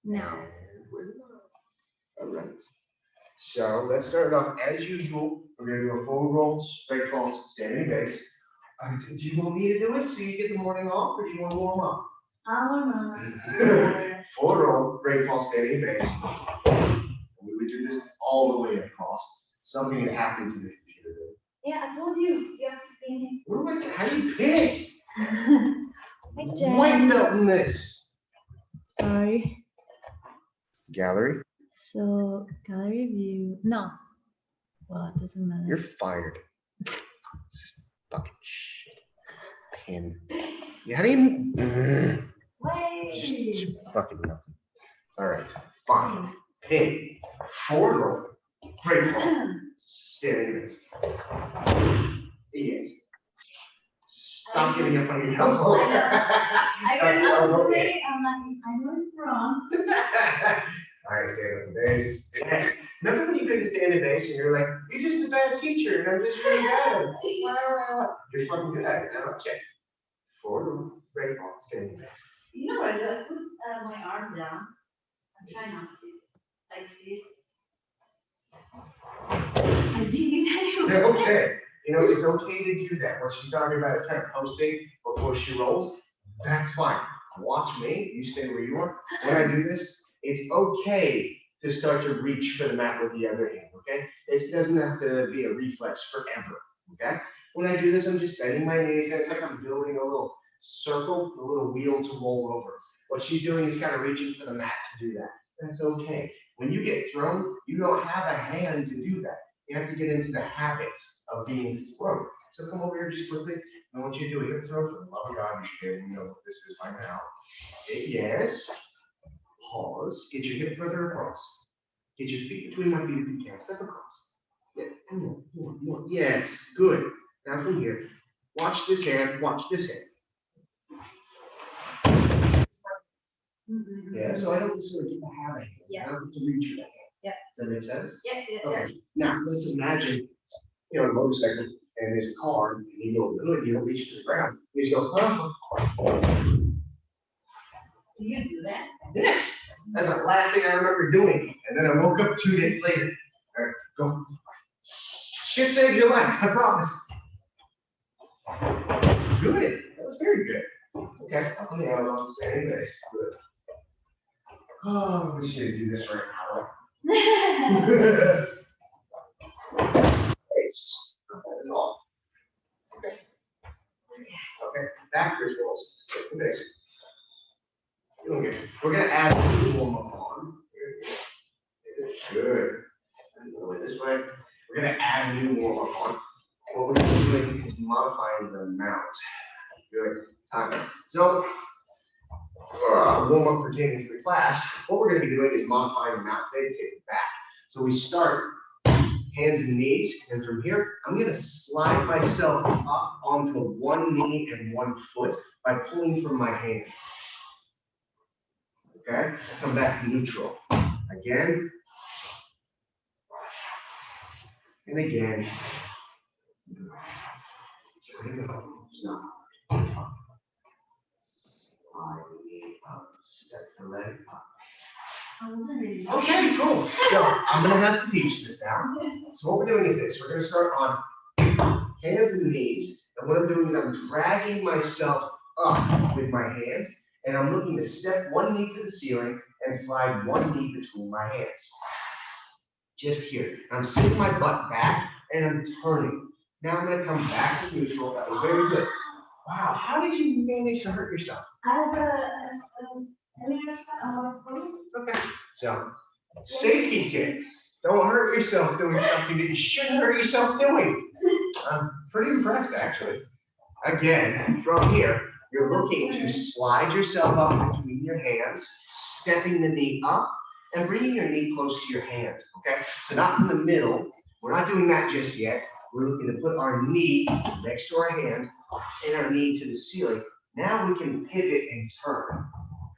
No. And we're done. All right. So let's start off as usual. We're going to do a forward roll, straight falls, standing base. Do you want me to do it so you get the morning off, or do you want to warm up? I'll warm up. Forward roll, great fall, standing base. We would do this all the way across. Something is happening to the computer. Yeah, I told you. You have to pin it. How do you pin it? Hi, Jen. White belt in this. Sorry. Gallery. So, gallery view. No. Well, it doesn't matter. You're fired. This is fucking shit. Pin. You had even. Wait. Just fucking nothing. All right. Fine. Pin. Forward roll. Great fall. Standing base. Yes. Stop giving up on your elbow. I don't know. I know it's wrong. All right, stand up the base. Yes. Remember when you couldn't stand in base and you're like, you're just a bad teacher and I'm just really bad at it. You're fucking good at it. Now check. Forward, great fall, standing base. You know what I do? I put my arm down. I'm trying not to. Like this. I did it anyway. Okay. You know, it's okay to do that. What she's talking about is kind of posting before she rolls. That's fine. Watch me. You stay where you are. When I do this, it's okay to start to reach for the mat with the other hand, okay? It doesn't have to be a reflex forever, okay? When I do this, I'm just bending my knees, and it's like I'm building a little circle, a little wheel to roll over. What she's doing is kind of reaching for the mat to do that. That's okay. When you get thrown, you don't have a hand to do that. You have to get into the habits of being thrown. So come over here just quickly. I want you to do a hip throw. For the love of God, you should know what this is by now. Yes. Pause. Get your hip further across. Get your feet between my feet if you can. Step across. Yeah. More. Yes. Good. Now from here, watch this hand. Watch this hand. Yeah. So I don't necessarily get to have a hand. Yeah. I don't get to reach your hand. Yeah. Does that make sense? Yeah. Okay. Now let's imagine, you know, a motorcycle and there's a car and you go good. You don't reach to the ground. You just go. Do you do that? Yes. That's the last thing I remember doing. And then I woke up 2 days later. All right, go. Shit saved your life, I promise. Good. That was very good. Okay, up on the elbow, standing base. Good. Oh, we should do this for an hour. It's not bad at all. Okay. Okay, backwards rolls. Stick the base. Okay. We're going to add a little warm up on. Good. And go this way. We're going to add a new warm up on. What we're going to be doing is modifying the mount. Good. Time. So, warm up pertaining to the class, what we're going to be doing is modifying the mount today to take it back. So we start hands and knees, and from here, I'm going to slide myself up onto one knee and one foot by pulling from my hands. Okay, come back to neutral. Again. And again. Here we go. Stop. Slide the knee up. Step the leg up. Okay, cool. So I'm going to have to teach this now. So what we're doing is this. We're going to start on hands and knees. And what I'm doing is I'm dragging myself up with my hands. And I'm looking to step one knee to the ceiling and slide one knee between my hands. Just here. I'm sitting my butt back and I'm turning. Now I'm going to come back to neutral. That was very good. Wow. How did you manage to hurt yourself? Okay. So, safety tips. Don't hurt yourself doing something that you shouldn't hurt yourself doing. I'm pretty impressed, actually. Again, from here, you're looking to slide yourself up between your hands, stepping the knee up, and bringing your knee close to your hand, okay? So not in the middle. We're not doing that just yet. We're looking to put our knee next to our hand and our knee to the ceiling. Now we can pivot and turn,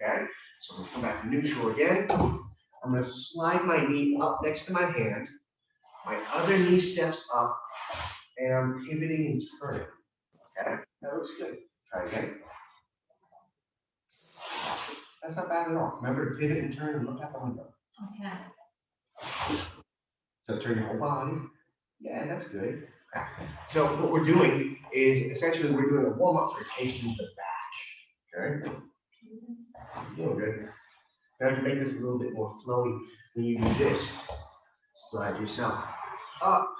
okay? So we'll come back to neutral again. I'm going to slide my knee up next to my hand. My other knee steps up, and I'm pivoting and turning, okay? That looks good. Try again. That's not bad at all. Remember to pivot and turn and look out the window. Okay. So turn your whole body. Yeah, that's good. Okay. So what we're doing is essentially we're doing a warm-up for taking the back. Okay? You're doing good. Now to make this a little bit more flowy, when you do this, slide yourself up,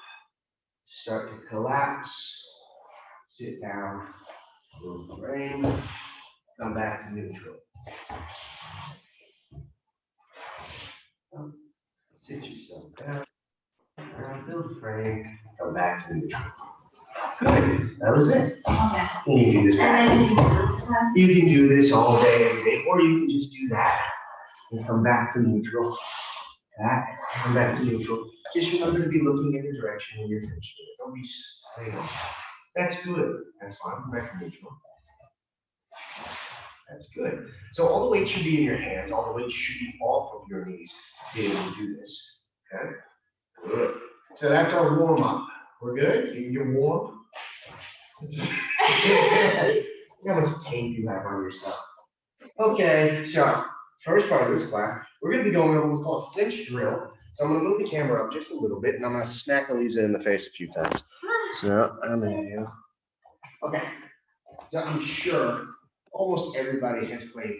start to collapse, sit down, move frame, come back to neutral. Sit yourself down, build frame, come back to neutral. Good, that was it. Okay. You can do this. And then you do this one. You can do this all day, every day, or you can just do that and come back to neutral. That, come back to neutral. Just remember to be looking in the direction when you're finished with it. Don't be swaying. That's good. That's fine. Come back to neutral. That's good. So all the weight should be in your hands. All the weight should be off of your knees to be able to do this. Okay? Good. So that's our warm up. We're good? You're warm? Look how much tape you have on yourself. Okay, so first part of this class, we're going to be going over what's called a flinch drill. So I'm going to move the camera up just a little bit, and I'm going to smack Elisa in the face a few times. So I'm going to. Okay, so I'm sure almost everybody has played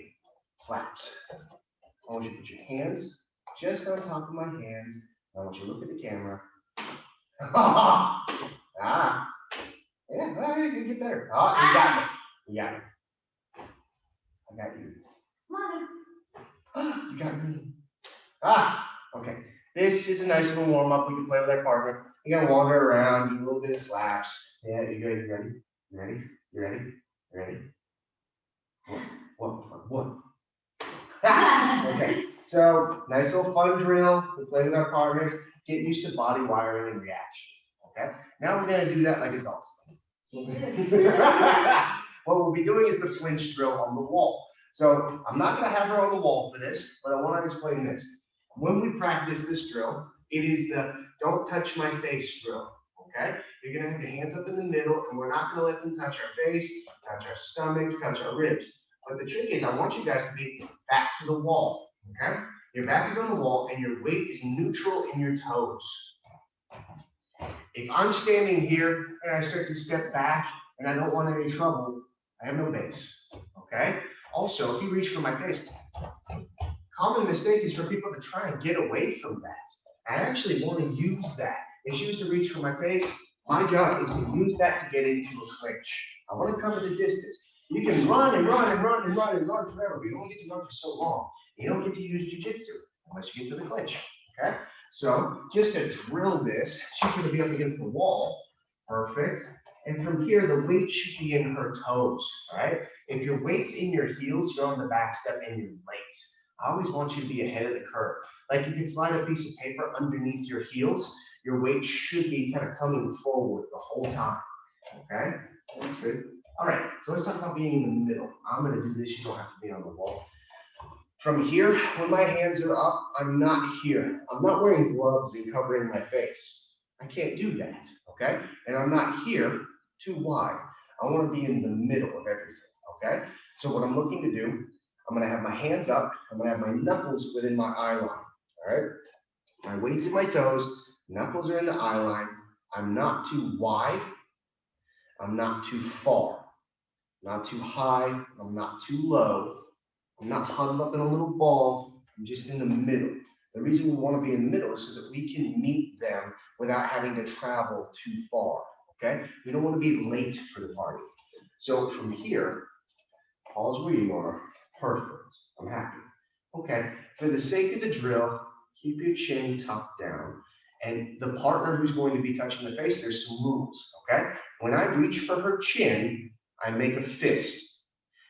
slaps. I want you to put your hands just on top of my hands. I want you to look at the camera. Ah. Yeah, all right, you get better. Oh, you got it. You got it. I got you. Come on. You got me. Okay. This is a nice little warm up. We can play with our partner. You're gonna wander around, do a little bit of slaps. Yeah, you good? You ready? You ready? You ready? You ready? What? Okay. So nice little fun drill. We play with our partners. Get used to body wiring and reaction. Okay. Now we're gonna do that like adults. What we'll be doing is the flinch drill on the wall. So I'm not going to have her on the wall for this, but I want to explain this. When we practice this drill, it is the don't touch my face drill. Okay? You're going to have your hands up in the middle, and we're not going to let them touch our face, touch our stomach, touch our ribs. But the trick is I want you guys to be back to the wall. Okay? Your back is on the wall, and your weight is neutral in your toes. If I'm standing here and I start to step back and I don't want any trouble, I have no base, okay? Also, if you reach for my face, common mistake is for people to try and get away from that. I actually want to use that. If she was to reach for my face, my job is to use that to get into a clinch. I want to cover the distance. You can run and run and run and run and run forever, but you only get to run for so long. You don't get to use jiu-jitsu unless you get to the clinch, okay? So just to drill this, she's going to be up against the wall. Perfect. And from here, the weight should be in her toes, all right? If your weight's in your heels, you're on the back step and you're late. I always want you to be ahead of the curve. Like you can slide a piece of paper underneath your heels. Your weight should be kind of coming forward the whole time, okay? That's good. All right, so let's talk about being in the middle. I'm going to do this. You don't have to be on the wall. From here, when my hands are up, I'm not here. I'm not wearing gloves and covering my face. I can't do that, okay? And I'm not here too wide. I want to be in the middle of everything, okay? So what I'm looking to do, I'm going to have my hands up. I'm going to have my knuckles within my eye line, all right? My weight's in my toes. Knuckles are in the eye line. I'm not too wide. I'm not too far. Not too high. I'm not too low. I'm not huddled up in a little ball. I'm just in the middle. The reason we want to be in the middle is so that we can meet them without having to travel too far, okay? We don't want to be late for the party. So from here, pause where you are. Perfect. I'm happy. Okay, for the sake of the drill, keep your chin tucked down. And the partner who's going to be touching the face, there's some rules, okay? When I reach for her chin, I make a fist.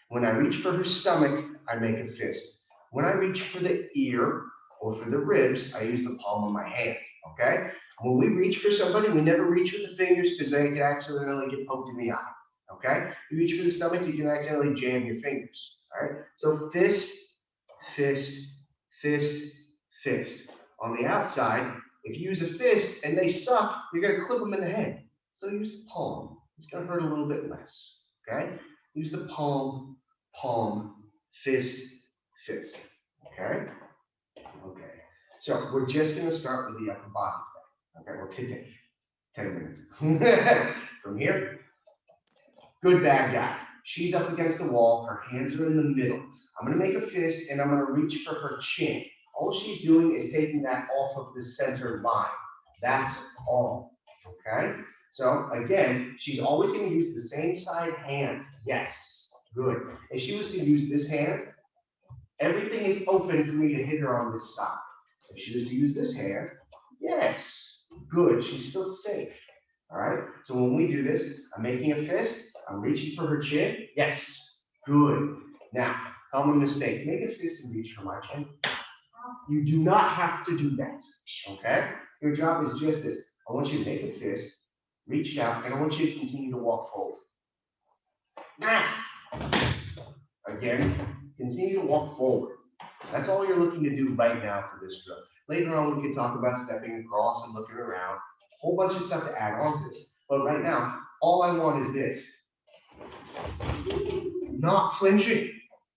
When I reach for her stomach, I make a fist. When I reach for the ear or for the ribs, I use the palm of my hand, okay? When we reach for somebody, we never reach with the fingers because they can accidentally get poked in the eye, okay? You reach for the stomach, you can accidentally jam your fingers, all right? So fist, fist, fist, fist. On the outside, if you use a fist and they suck, you're gonna clip them in the head. So use the palm. It's gonna hurt a little bit less, okay? Use the palm, palm, fist, fist. Okay? Okay. So we're just going to start with the upper body today. Okay, well, today, 10 minutes. From here, good bad guy. She's up against the wall. Her hands are in the middle. I'm going to make a fist, and I'm going to reach for her chin. All she's doing is taking that off of the center line. That's all. Okay? So again, she's always going to use the same side hand. Yes. Good. If she was to use this hand, everything is open for me to hit her on this side. If she was to use this hand, yes. Good. She's still safe. All right? So when we do this, I'm making a fist. I'm reaching for her chin. Yes. Good. Now, common mistake. Make a fist and reach for my chin. You do not have to do that. Okay? Your job is just this. I want you to make a fist, reach out, and I want you to continue to walk forward. Again, continue to walk forward. That's all you're looking to do right now for this drill. Later on, we can talk about stepping across and looking around. A whole bunch of stuff to add on to this. But right now, all I want is this. Not flinching,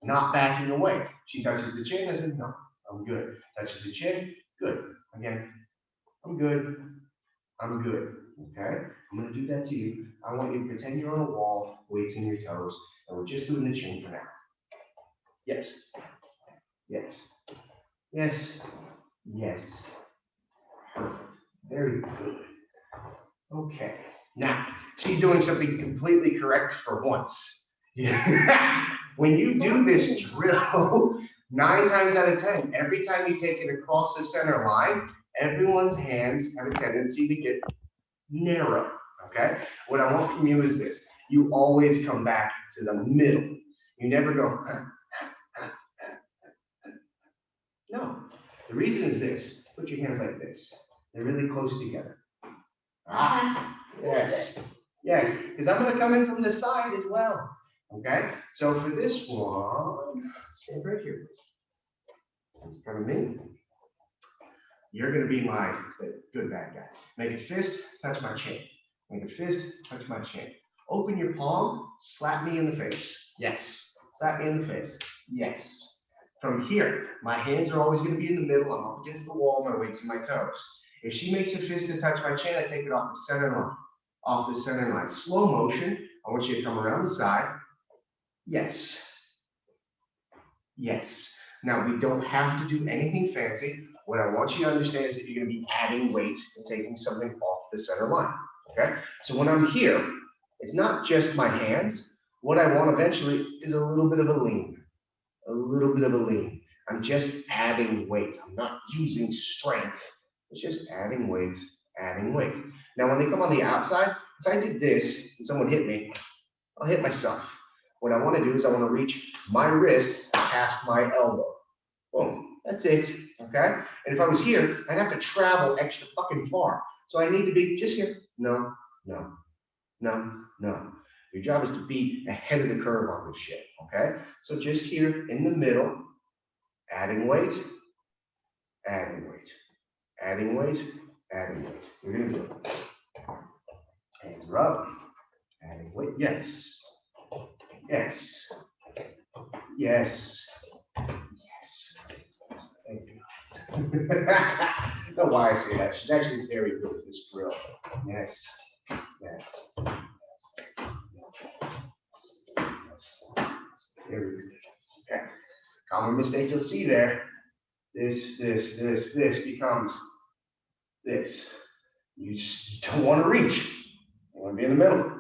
not backing away. She touches the chin, I said, no, I'm good. Touches the chin, good. Again, I'm good. I'm good. Okay? I'm going to do that to you. I want you to pretend you're on a wall, weights in your toes, and we're just doing the chin for now. Yes. Yes. Yes. Yes. Perfect. Very good. Okay. Now, she's doing something completely correct for once. When you do this drill, 9 times out of 10, every time you take it across the center line, everyone's hands have a tendency to get narrow, okay? What I want from you is this. You always come back to the middle. You never go, no. The reason is this. Put your hands like this. They're really close together. Yes. Yes, because I'm going to come in from the side as well, okay? So for this one, stand right here, please. In front of me. You're going to be my good bad guy. Make a fist, touch my chin. Make a fist, touch my chin. Open your palm, slap me in the face. Yes. Slap me in the face. Yes. From here, my hands are always going to be in the middle. I'm up against the wall, my weight's in my toes. If she makes a fist to touch my chin, I take it off the center line. Off the center line. Slow motion. I want you to come around the side. Yes. Yes. Now, we don't have to do anything fancy. What I want you to understand is that you're going to be adding weight and taking something off the center line, okay? So when I'm here, it's not just my hands. What I want eventually is a little bit of a lean, a little bit of a lean. I'm just adding weight. I'm not using strength. It's just adding weight, adding weight. Now, when they come on the outside, if I did this and someone hit me, I'll hit myself. What I want to do is I want to reach my wrist past my elbow. Boom. That's it, okay? And if I was here, I'd have to travel extra fucking far. So I need to be just here. No, no, no, no. Your job is to be ahead of the curve on this shit, okay? So just here in the middle, adding weight, adding weight, adding weight, adding weight. You're gonna do it. Hands rub, adding weight, yes, yes, yes, yes. Thank you. I don't know why I say that. She's actually very good at this drill. Yes. Yes. Yes. Yes. Very good. Okay. Common mistake you'll see there. This becomes this. You just don't want to reach. You want to be in the middle.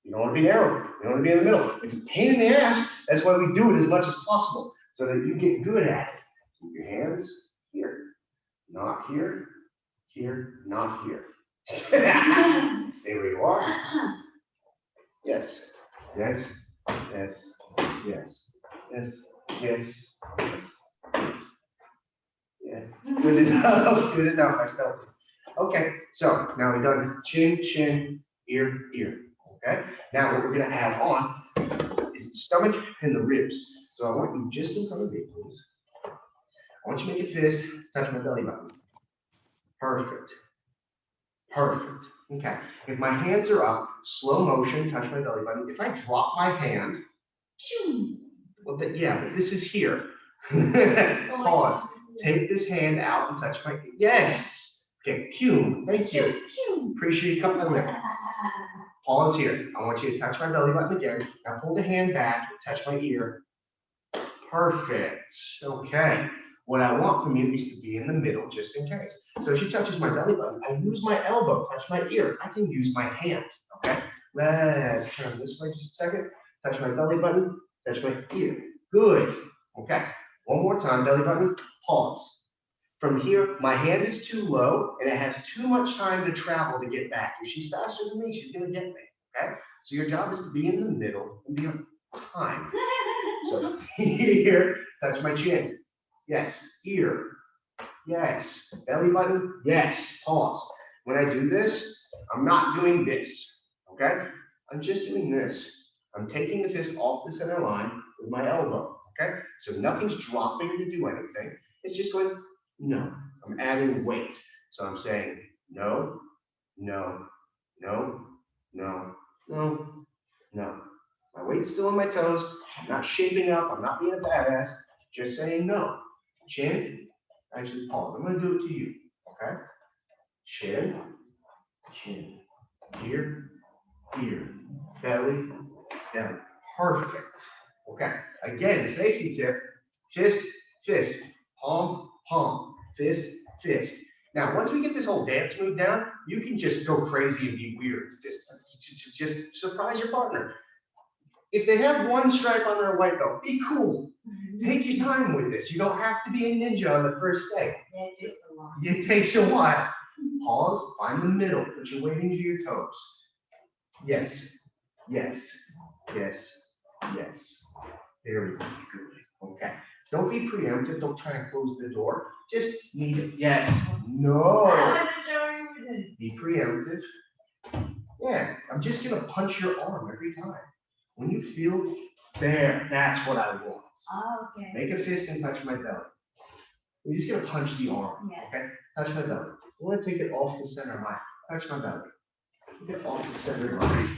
You don't want to be narrow. You don't want to be in the middle. It's a pain in the ass. That's why we do it as much as possible, so that you get good at it. Keep your hands here, not here, here, not here. Stay where you are. Yes, yes, yes, yes, yes, yes, yes, yes. Yeah, good enough, good enough. I spelled it. Okay, so now we've done chin, chin, ear, ear. Okay, now what we're going to add on is the stomach and the ribs. So I want you just in front of me, please. I want you to make a fist, touch my belly button. Perfect. Perfect. Okay. If my hands are up, slow motion, touch my belly button. If I drop my hand, well, but this is here. Pause. Take this hand out and touch my, yes. Okay, Hume, thank you. Appreciate you cut my lip. Pause here. I want you to touch my belly button again. Now pull the hand back, touch my ear. Perfect. Okay. What I want from you is to be in the middle, just in case. So if she touches my belly button, I use my elbow, touch my ear. I can use my hand, okay? Let's turn this way just a second. Touch my belly button, touch my ear. Good. Okay. One more time, belly button, pause. From here, my hand is too low, and it has too much time to travel to get back. If she's faster than me, she's going to get me, okay? So your job is to be in the middle and be on time. So here, touch my chin. Yes, ear. Yes, belly button. Yes, pause. When I do this, I'm not doing this, okay? I'm just doing this. I'm taking the fist off the center line with my elbow, okay? So nothing's dropping to do anything. It's just going, no. I'm adding weight. So I'm saying no, no, no, no, no, no. My weight's still on my toes. I'm not shaping up. I'm not being a badass. Just saying no. Chin. Actually, pause. I'm going to do it to you. Okay? Chin. Chin. Ear. Ear. Belly. Belly. Perfect. Okay. Again, safety tip. Fist. Fist. Palm. Palm. Fist. Fist. Now, once we get this whole dance move down, you can just go crazy and be weird. Just surprise your partner. If they have one stripe on their white belt, be cool. Take your time with this. You don't have to be a ninja on the first day. Yeah, it takes a while. It takes a while. Pause, find the middle, put your weight into your toes. Yes, yes, yes, yes. Very good. Okay. Don't be preemptive. Don't try and close the door. Just need it. Yes. No. Be preemptive. Yeah, I'm just going to punch your arm every time. When you feel there, that's what I want. Oh, okay. Make a fist and touch my belly. You're just gonna punch the arm, okay? Touch my belly. I want to take it off the center line. Touch my belly. Get off the center line.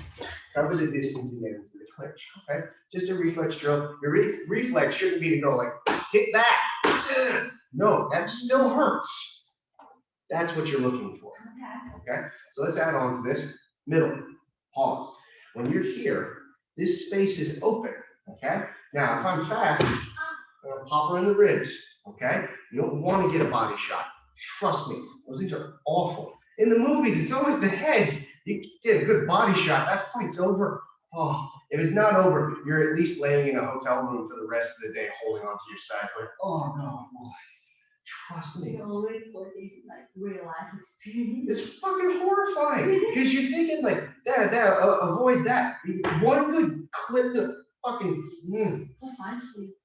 Cover the distance and get into the clinch, okay? Just a reflex drill. Your reflex shouldn't be to go like, hit that. No, that still hurts. That's what you're looking for, okay? So let's add on to this. Middle, pause. When you're here, this space is open, okay? Now, if I'm fast, I'm gonna pop her in the ribs, okay? You don't want to get a body shot. Trust me, those things are awful. In the movies, it's always the heads. You get a good body shot, that fight's over. Oh, if it's not over, you're at least laying in a hotel room for the rest of the day, holding onto your sides, like, oh no, trust me. You're always looking like real life experience. It's fucking horrifying because you're thinking like avoid that. One good clip to fucking. I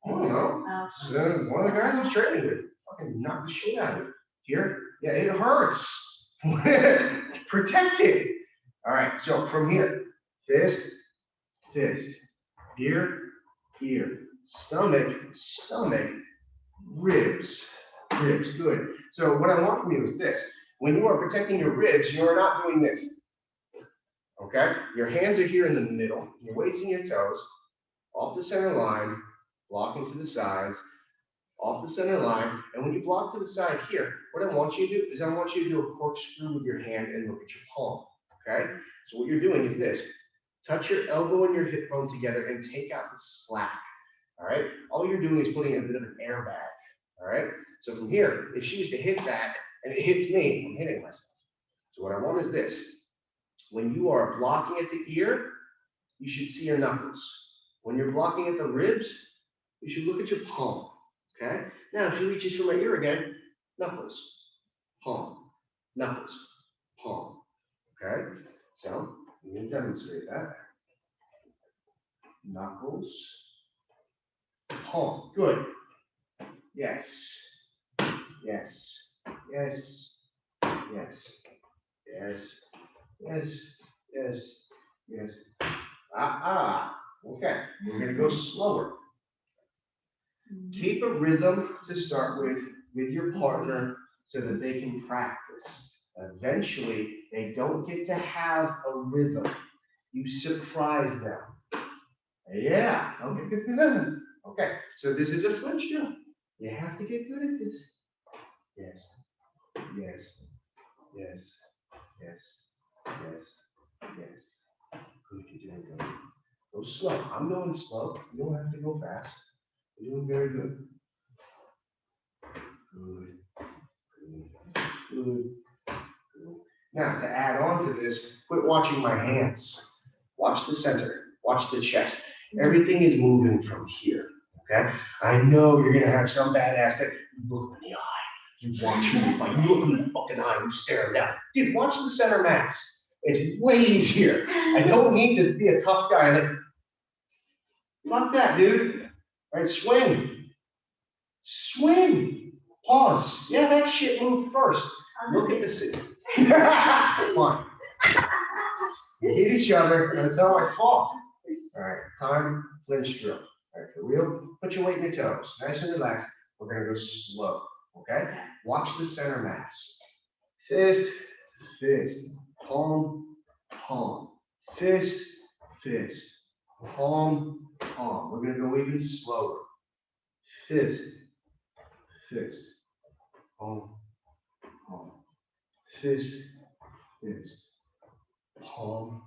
don't know. So one of the guys I was training with fucking knocked the shit out of it. Here, yeah, it hurts. Protect it. All right, so from here, fist, fist, ear, ear, stomach, stomach, ribs. Ribs, good. So what I want from you is this. When you are protecting your ribs, you are not doing this. Okay? Your hands are here in the middle. Your weight's in your toes. Off the center line, blocking to the sides. Off the center line. And when you block to the side here, what I want you to do is I want you to do a corkscrew with your hand and look at your palm. Okay? So what you're doing is this. Touch your elbow and your hip bone together and take out the slack. All right? All you're doing is putting a bit of an airbag. All right? So from here, if she was to hit that and it hits me, I'm hitting myself. So what I want is this. When you are blocking at the ear, you should see your knuckles. When you're blocking at the ribs, you should look at your palm. Okay? Now, if she reaches for my ear again, knuckles, palm, knuckles, palm. Okay? So I'm going to demonstrate that. Knuckles, palm. Good. Yes. Yes. Yes. Yes. Yes. Yes. Yes. Yes. Okay. We're going to go slower. Keep a rhythm to start with your partner so that they can practice. Eventually, they don't get to have a rhythm. You surprise them. Yeah. Okay. Okay. So this is a flinch drill. You have to get good at this. Yes. Yes. Yes. Yes. Yes. Yes. Good, you're doing good. Go slow. I'm going slow. You don't have to go fast. You're doing very good. Good. Good. Good. Good. Now, to add on to this, quit watching my hands. Watch the center. Watch the chest. Everything is moving from here. Okay? I know you're going to have some badass that you look in the eye. You watch me fight. You look in the fucking eye. You stare down. Dude, watch the center mass. It's way easier. I don't need to be a tough guy. Like, fuck that, dude. All right, swing. Swing. Pause. Yeah, that shit moved first. Look at the city. Fine. We hit each other, and it's not my fault. All right, time, flinch drill. All right, for real, put your weight in your toes. Nice and relaxed. We're gonna go slow, okay? Watch the center mass. Fist, fist, palm, palm. Fist, fist, palm, palm. We're gonna go even slower. Fist, fist, palm, palm. Fist, fist, palm,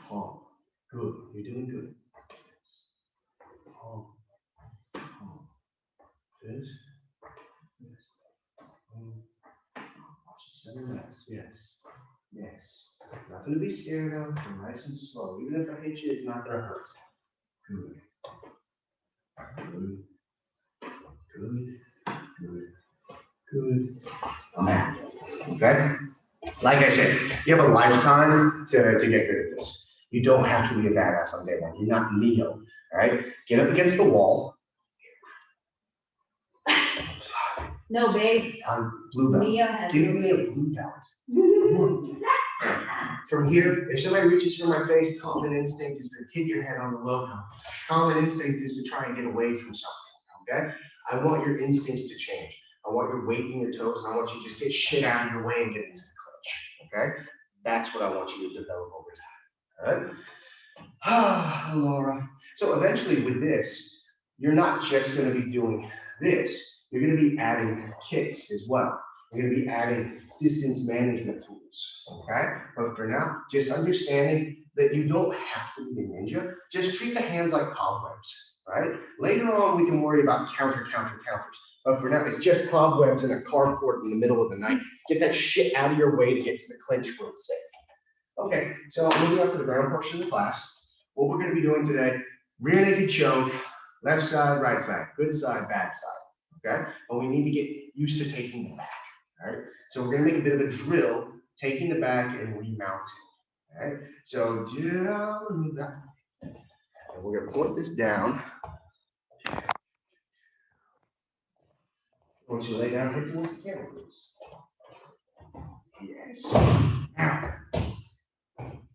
palm. Good, you're doing good. Palm, palm. Fist, fist, palm. Watch the center mass. Yes, yes. Nothing to be scared of. We're nice and slow. Even if I hit you, it's not gonna hurt. Good. Good. Good. Good. Good. I'm out. Okay? Like I said, you have a lifetime to get good at this. You don't have to be a badass on day one. You're not Neo. All right? Get up against the wall. No base. I'm blue belt. Neo has Give me a blue belt. From here, if somebody reaches for my face, common instinct is to hit your head on the logo. Common instinct is to try and get away from something, okay? I want your instincts to change. I want your weight in your toes, and I want you to just get shit out of your way and get into the clinch, okay? That's what I want you to develop over time, all right? Ah, Laura. So eventually with this, you're not just gonna be doing this, you're gonna be adding kicks as well. You're gonna be adding distance management tools, okay? But for now, just understanding that you don't have to be a ninja. Just treat the hands like cobwebs, right? Later on, we can worry about counters. But for now, it's just cobwebs and a carport in the middle of the night. Get that shit out of your way to get to the clinch where it's safe. Okay, so moving on to the ground portion of the class. What we're gonna be doing today, rear naked choke, left side, right side, good side, bad side, okay? And we need to get used to taking the back, all right? So we're gonna make a bit of a drill, taking the back and remounting, all right? So down, that. And we're gonna point this down. Once you lay down, hit towards the camera, please. Yes. Now,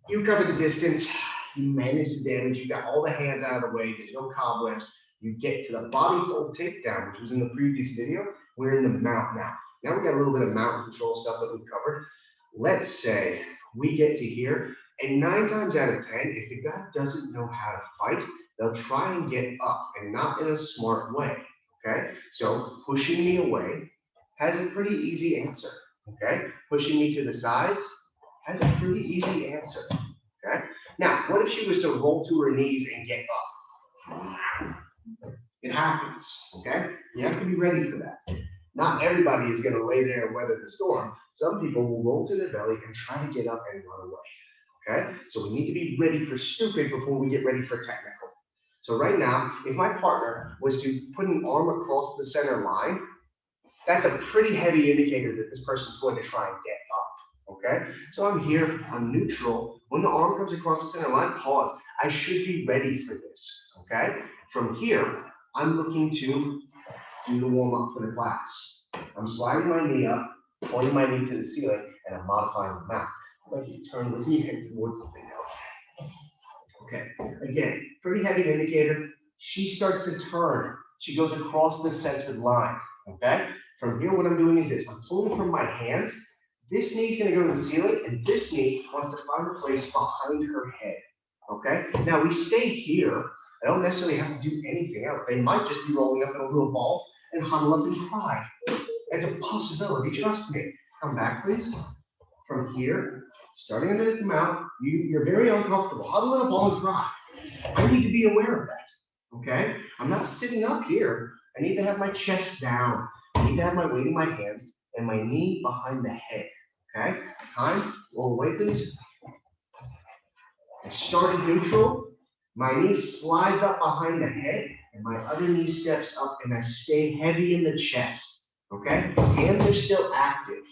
you cover the distance, you manage the damage, you got all the hands out of the way, there's no cobwebs. You get to the body fold takedown, which was in the previous video. We're in the mount now. Now we got a little bit of mount control stuff that we've covered. Let's say we get to here, and 9 times out of 10, if the guy doesn't know how to fight, they'll try and get up, and not in a smart way, okay? So pushing me away has a pretty easy answer, okay? Pushing me to the sides has a pretty easy answer, okay? Now, what if she was to roll to her knees and get up? It happens, okay? You have to be ready for that. Not everybody is gonna lay there and weather the storm. Some people will roll to their belly and try to get up and run away, okay? So we need to be ready for stupid before we get ready for technical. So right now, if my partner was to put an arm across the center line, that's a pretty heavy indicator that this person's going to try and get up, okay? So I'm here, I'm neutral. When the arm comes across the center line, pause. I should be ready for this, okay? From here, I'm looking to do the warm up for the class. I'm sliding my knee up, pointing my knee to the ceiling, and I'm modifying the mount. I'd like you to turn the knee head towards the window. Okay, again, pretty heavy indicator. She starts to turn. She goes across the centered line, okay? From here, what I'm doing is this. I'm pulling from my hands. This knee's gonna go to the ceiling, and this knee wants to find a place behind her head, okay? Now, we stay here. I don't necessarily have to do anything else. They might just be rolling up in a little ball, and huddle up and cry. It's a possibility, trust me. Come back, please. From here, starting in the mount, you're very uncomfortable. Huddle in a ball and cry. I need to be aware of that, okay? I'm not sitting up here. I need to have my chest down. I need to have my weight in my hands and my knee behind the head, okay? Time, roll away, please. I start in neutral. My knee slides up behind the head and my other knee steps up and I stay heavy in the chest, okay? Hands are still active.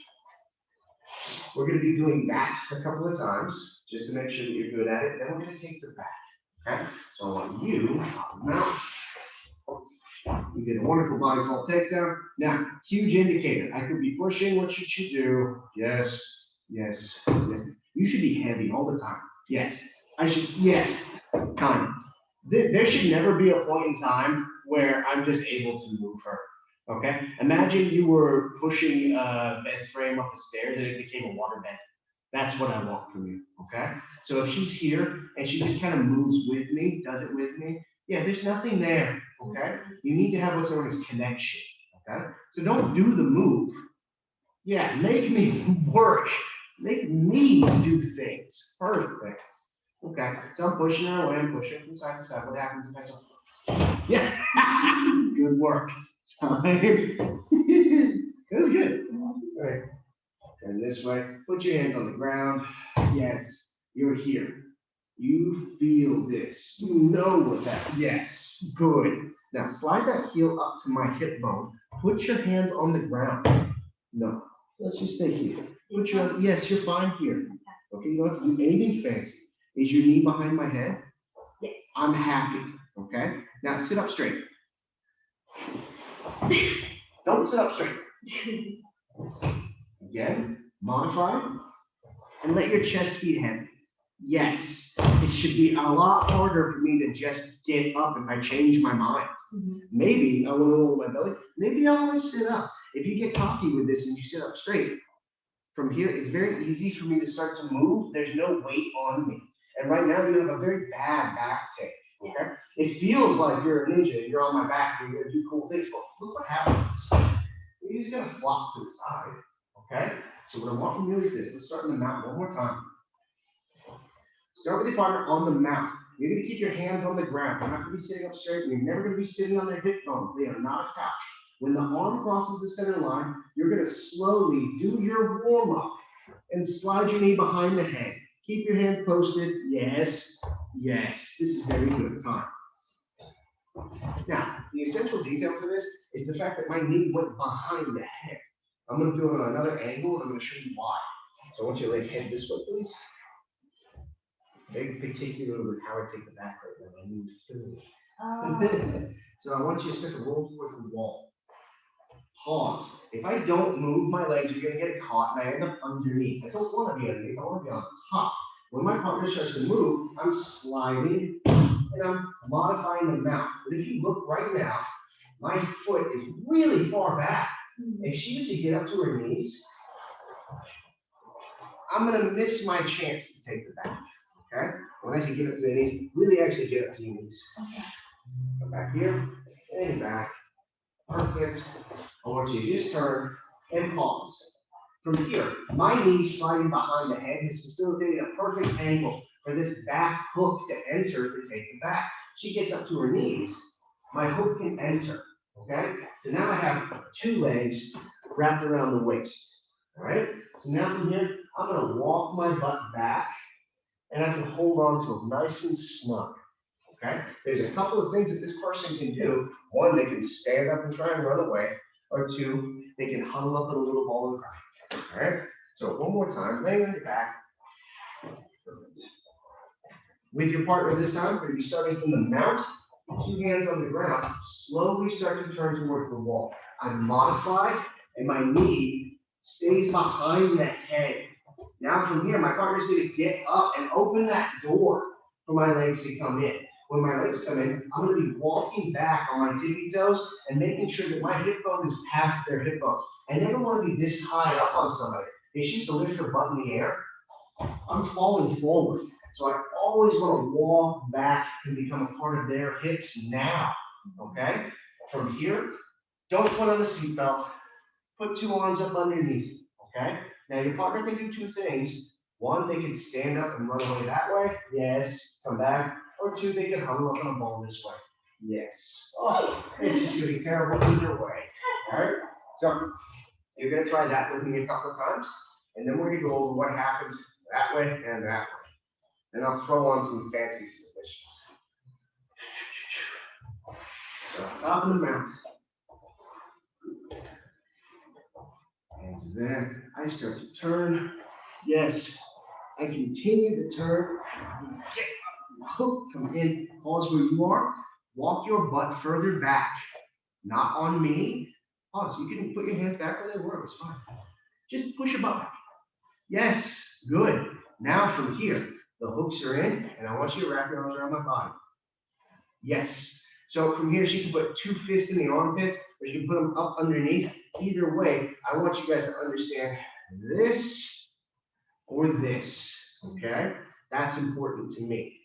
We're going to be doing that a couple of times just to make sure that you're good at it. Then we're going to take the back, okay? So I want you to mount. You did a wonderful body call takedown. Now, huge indicator. I could be pushing. What should you do? Yes, yes, yes. You should be heavy all the time. Yes, I should. Yes, time. There should never be a point in time where I'm just able to move her. Okay? Imagine you were pushing a bed frame up the stairs and it became a water bed. That's what I want from you. Okay? So if she's here and she just kind of moves with me, does it with me, yeah, there's nothing there. Okay? You need to have what's known as connection. Okay? So don't do the move. Yeah, make me work. Make me do things. Perfect. Okay, so I'm pushing her away. I'm pushing from side to side. What happens if I say, yeah, good work. That's good. All right. Turn this way. Put your hands on the ground. Yes, you're here. You feel this. You know what's happening. Yes, good. Now slide that heel up to my hip bone. Put your hands on the ground. No, let's just stay here. Put your, yes, you're fine here. Okay, you don't have to do anything fancy. Is your knee behind my head? Yes. I'm happy. Okay, now sit up straight. Don't sit up straight. Again, modify and let your chest be heavy. Yes, it should be a lot harder for me to just get up if I change my mind. Maybe I want to lower my belly. Maybe I want to sit up. If you get cocky with this and you sit up straight, from here, it's very easy for me to start to move. There's no weight on me. And right now, you have a very bad back take. Okay? It feels like you're a ninja, you're on my back, and you're going to do cool things. But look what happens. You're just going to flop to the side. Okay? So what I want from you is this. Let's start in the mount one more time. Start with your partner on the mount. You're going to keep your hands on the ground. You're not going to be sitting up straight, and you're never going to be sitting on their hip bone. They are not a couch. When the arm crosses the center line, you're going to slowly do your warm-up and slide your knee behind the head. Keep your hand posted. Yes, yes. This is very good. Time. Now, the essential detail for this is the fact that my knee went behind the head. I'm going to do it on another angle, and I'm going to show you why. So I want you to lay head this way, please. Very particular with how I take the back right now. My knee is killing me. So I want you to start to roll towards the wall. Pause. If I don't move my legs, you're going to get caught and I end up underneath. I don't want to be underneath. I want to be on top. When my partner starts to move, I'm sliding and I'm modifying the mount. But if you look right now, my foot is really far back. If she was to get up to her knees, I'm going to miss my chance to take the back. Okay? When I say get up to the knees, really actually get up to your knees. Come back here and back. Perfect. I want you to just turn and pause. From here, my knee sliding behind the head is facilitating a perfect angle for this back hook to enter to take it back. She gets up to her knees, my hook can enter. Okay? So now I have two legs wrapped around the waist. All right? So now from here, I'm going to walk my butt back and I can hold on to them nice and snug. Okay? There's a couple of things that this person can do. One, they can stand up and try and run away. Or two, they can huddle up in a little ball and cry. All right? So one more time, laying on your back. Perfect. With your partner this time, we're going to be starting from the mount, 2 hands on the ground. Slowly start to turn towards the wall. I modify, and my knee stays behind the head. Now from here, my partner's going to get up and open that door for my legs to come in. When my legs come in, I'm going to be walking back on my tippy toes and making sure that my hip bone is past their hip bone. I never want to be this high up on somebody. If she used to lift her butt in the air, I'm falling forward. So I always want to walk back and become a part of their hips now. Okay? From here, Don't put on a seatbelt. Put 2 arms up underneath, okay? Now your partner can do 2 things. 1, they can stand up and run away that way. Yes, come back. Or 2, they can huddle up on a ball this way. Yes. Oh, it's just gonna be terrible either way. All right? So you're gonna try that with me a couple of times, and then we're gonna go over what happens that way and that way. Then I'll throw on some fancy submissions. So top of the mount. And then I start to turn. Yes, I continue to turn. Get up, hook, come in, pause where you are. Walk your butt further back. Not on me. Pause. You can put your hands back where they were. It's fine. Just push your butt back. Yes, good. Now from here, the hooks are in, and I want you to wrap your arms around my body. Yes. So from here, she can put 2 fists in the armpits, or she can put them up underneath. Either way, I want you guys to understand this or this, okay? That's important to me.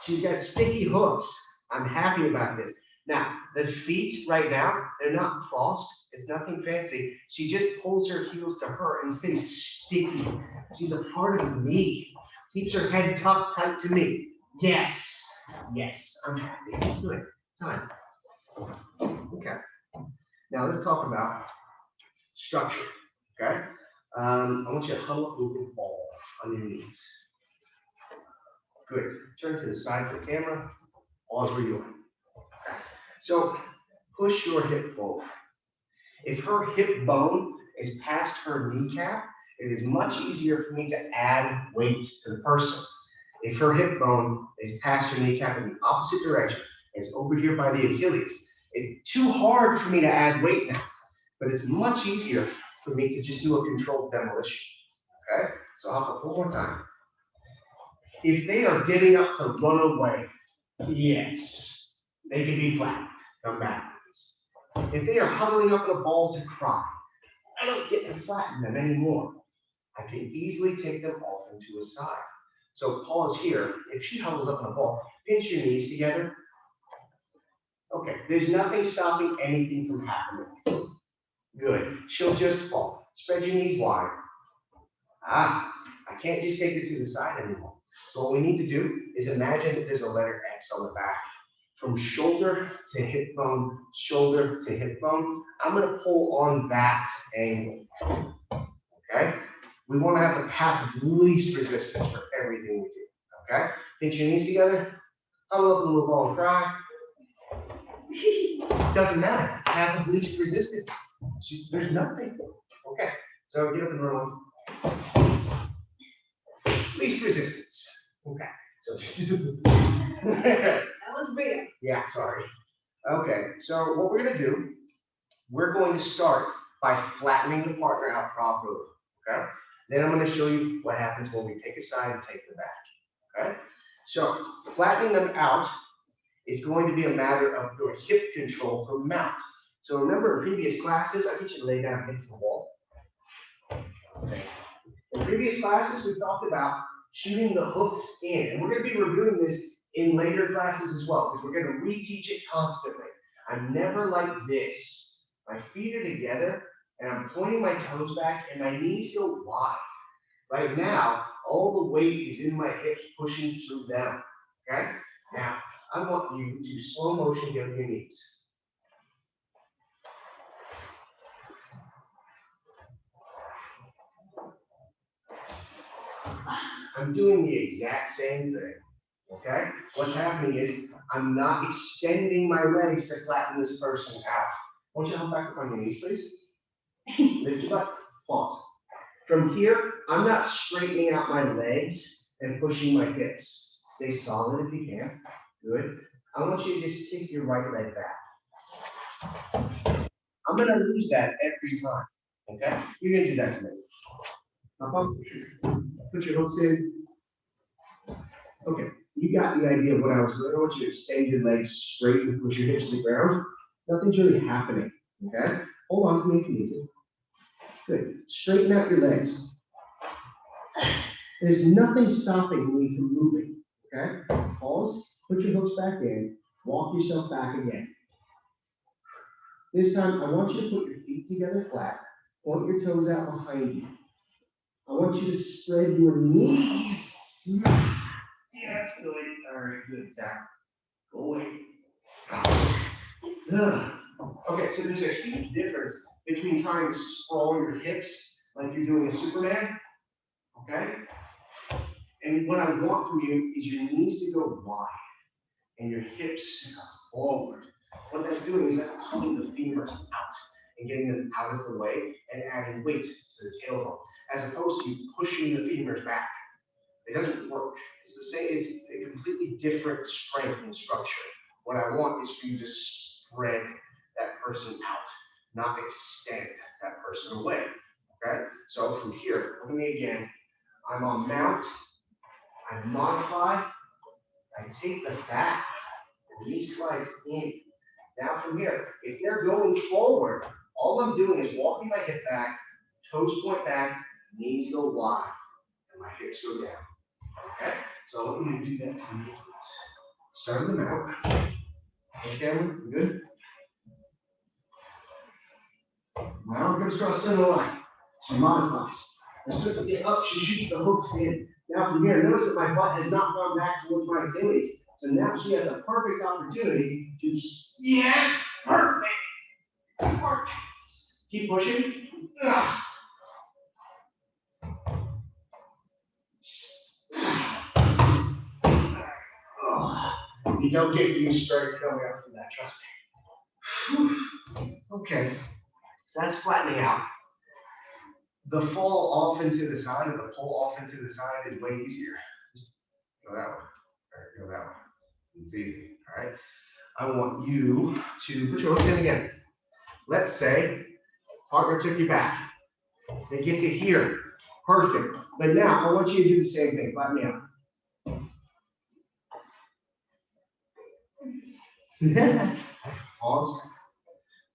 She's got sticky hooks. I'm happy about this. Now, the feet right now, they're not crossed. It's nothing fancy. She just pulls her heels to her and stays sticky. She's a part of me. Keeps her head tucked tight to me. Yes. Yes, I'm happy. Good. Time. Okay. Now let's talk about structure. Okay. I want you to huddle up over the ball on your knees. Good. Turn to the side of the camera. Pause where you are. Okay. So push your hip forward. If her hip bone is past her kneecap, it is much easier for me to add weight to the person. If her hip bone is past her kneecap in the opposite direction, it's over here by the Achilles, it's too hard for me to add weight now, but it's much easier for me to just do a controlled demolition, okay? So I'll put one more time. If they are getting up to run away, yes, they can be flattened, come back. If they are huddling up in a ball to cry, I don't get to flatten them anymore. I can easily take them off into a side. So pause here. If she huddles up in a ball, pinch your knees together. Okay, there's nothing stopping anything from happening. Good. She'll just fall. Spread your knees wide. I can't just take it to the side anymore. So what we need to do is imagine that there's a letter X on the back. From shoulder to hip bone, shoulder to hip bone. I'm going to pull on that angle. Okay? We want to have the path of least resistance for everything we do. Okay? Pinch your knees together. Huddle up in a little ball and cry. Doesn't matter. Path of least resistance. There's nothing. Okay. So get up and run. Least resistance. Okay. So That was real. yeah, sorry. Okay. So what we're going to do, we're going to start by flattening the partner out properly. Okay. Then I'm going to show you what happens when we take a side and take the back. Okay? So flattening them out is going to be a matter of your hip control for mount. So remember in previous classes, I get you to lay down and hit the wall. Okay. In previous classes, we talked about shooting the hooks in. And we're going to be reviewing this in later classes as well, because we're going to reteach it constantly. I'm never like this. My feet are together, and I'm pointing my toes back, and my knees go wide. Right now, all the weight is in my hips pushing through them, okay? Now, I want you to slow motion get on your knees. I'm doing the exact same thing, okay? What's happening is I'm not extending my legs to flatten this person out. I want you to help back up on your knees, please. Lift your butt, pause. From here, I'm not straightening out my legs and pushing my hips. Stay solid if you can. Good. I want you to just kick your right leg back. I'm going to lose that every time. Okay? You're going to do that to me. Up, up. Put your hooks in. Okay. You got the idea of what I was doing. I want you to extend your legs straight and push your hips to the ground. Nothing's really happening. Okay? Hold on to me if you need to. Good. Straighten out your legs. There's nothing stopping me from moving. Okay? Pause. Put your hooks back in. Walk yourself back again. This time, I want you to put your feet together flat, point your toes out behind you. I want you to spread your knees. Yeah, that's good. All right, good. Down. Go away. Okay, so there's a huge difference between trying to sprawl your hips like you're doing a Superman, okay? And what I want from you is your knees to go wide and your hips to come forward. What that's doing is that's pulling the femurs out and getting them out of the way and adding weight to the tailbone, as opposed to you pushing the femurs back. It doesn't work. It's the same, it's a completely different strength and structure. What I want is for you to spread that person out, not extend that person away, okay? So from here, look at me again. I'm on mount, I modify, I take the back, the knee slides in. Now from here, if they're going forward, all I'm doing is walking my hip back, toes point back, knees go wide, and my hips go down. Okay, so I want you to do that to me, please. Start them out. Okay, we good? Now I'm going to start center line. She modifies. As soon as we get up, she shoots the hooks in. Now from here, notice that my butt has not gone back towards my Achilles. So now she has a perfect opportunity to, yes, perfect. Perfect. Keep pushing. Ugh. You don't get huge strength coming up from that, trust me. Okay, so that's flattening out. The fall off into the side or the pull off into the side is way easier. Just go that way. All right, go that way. It's easy, all right? I want you to put your hooks in again. Let's say partner took you back. They get to here. Perfect. But now I want you to do the same thing. Flatten me out. Pause.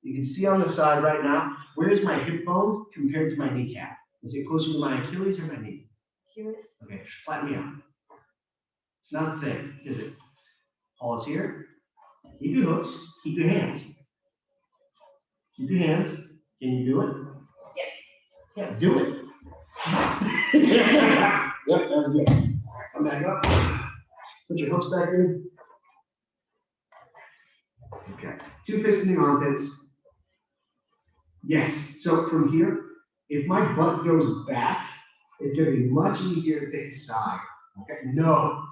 You can see on the side right now, where's my hip bone compared to my kneecap? Is it closer to my Achilles or my knee? Achilles. Okay, flatten me out. It's not a thing, is it? Pause here. Keep your hooks. Keep your hands. Keep your hands. Can you do it? Yeah. Yeah, do it. Yep, that was good. Come back up. Put your hooks back in. Okay. 2 fists in the armpits. Yes. So from here, if my butt goes back, it's going to be much easier to pick a side. Okay. No.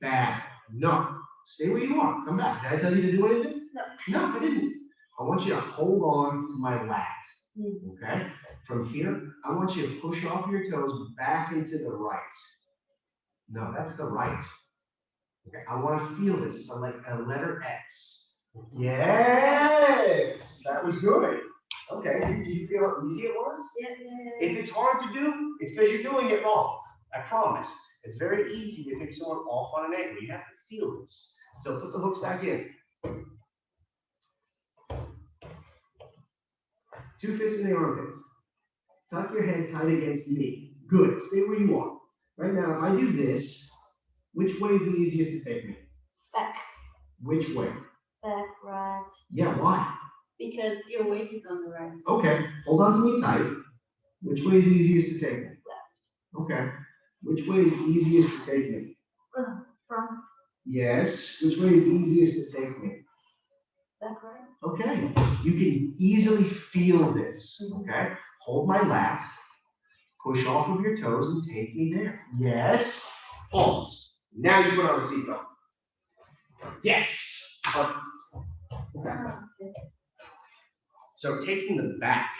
Bad. No. Stay where you are. Come back. Did I tell you to do anything? No. No, I didn't. I want you to hold on to my lat. Okay. From here, I want you to push off your toes back into the right. No, that's the right. Okay. I want to feel this. It's like a letter X. Yes, that was good. Okay, do you feel how easy it was? Yeah. If it's hard to do, it's because you're doing it wrong. I promise. It's very easy to take someone off on an angle. You have to feel this. So put the hooks back in. 2 fists in the armpits. Tuck your head tight against the knee. Good. Stay where you are. Right now, if I do this, which way is the easiest to take me? Back. Which way? Back, right. Yeah, why? Because your weight is on the right. Okay, hold on to me tight. Which way is easiest to take me? Left. Okay. Which way is easiest to take me? Front. Yes. Which way is easiest to take me? Back, right. Okay. You can easily feel this. Okay. Hold my lat. Push off of your toes and take me there. Yes. Pause. Now you put on the seatbelt. Yes. Perfect. Okay. So taking them back.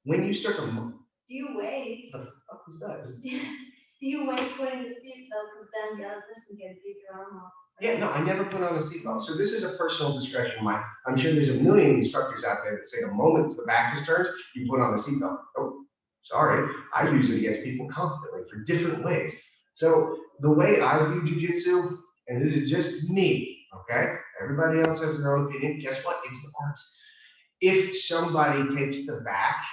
When you start to Do you wait? the fuck was that? Do you wait putting the seatbelt because then the other person can take your arm off? Yeah, no, I never put on a seatbelt. So this is a personal discretion of mine. I'm sure there's a million instructors out there that say the moment the back is turned, you put on a seatbelt. Oh, sorry. I use it against people constantly for different ways. So the way I view jiu-jitsu, and this is just me, okay? Everybody else has their own opinion. Guess what? It's an art. If somebody takes the back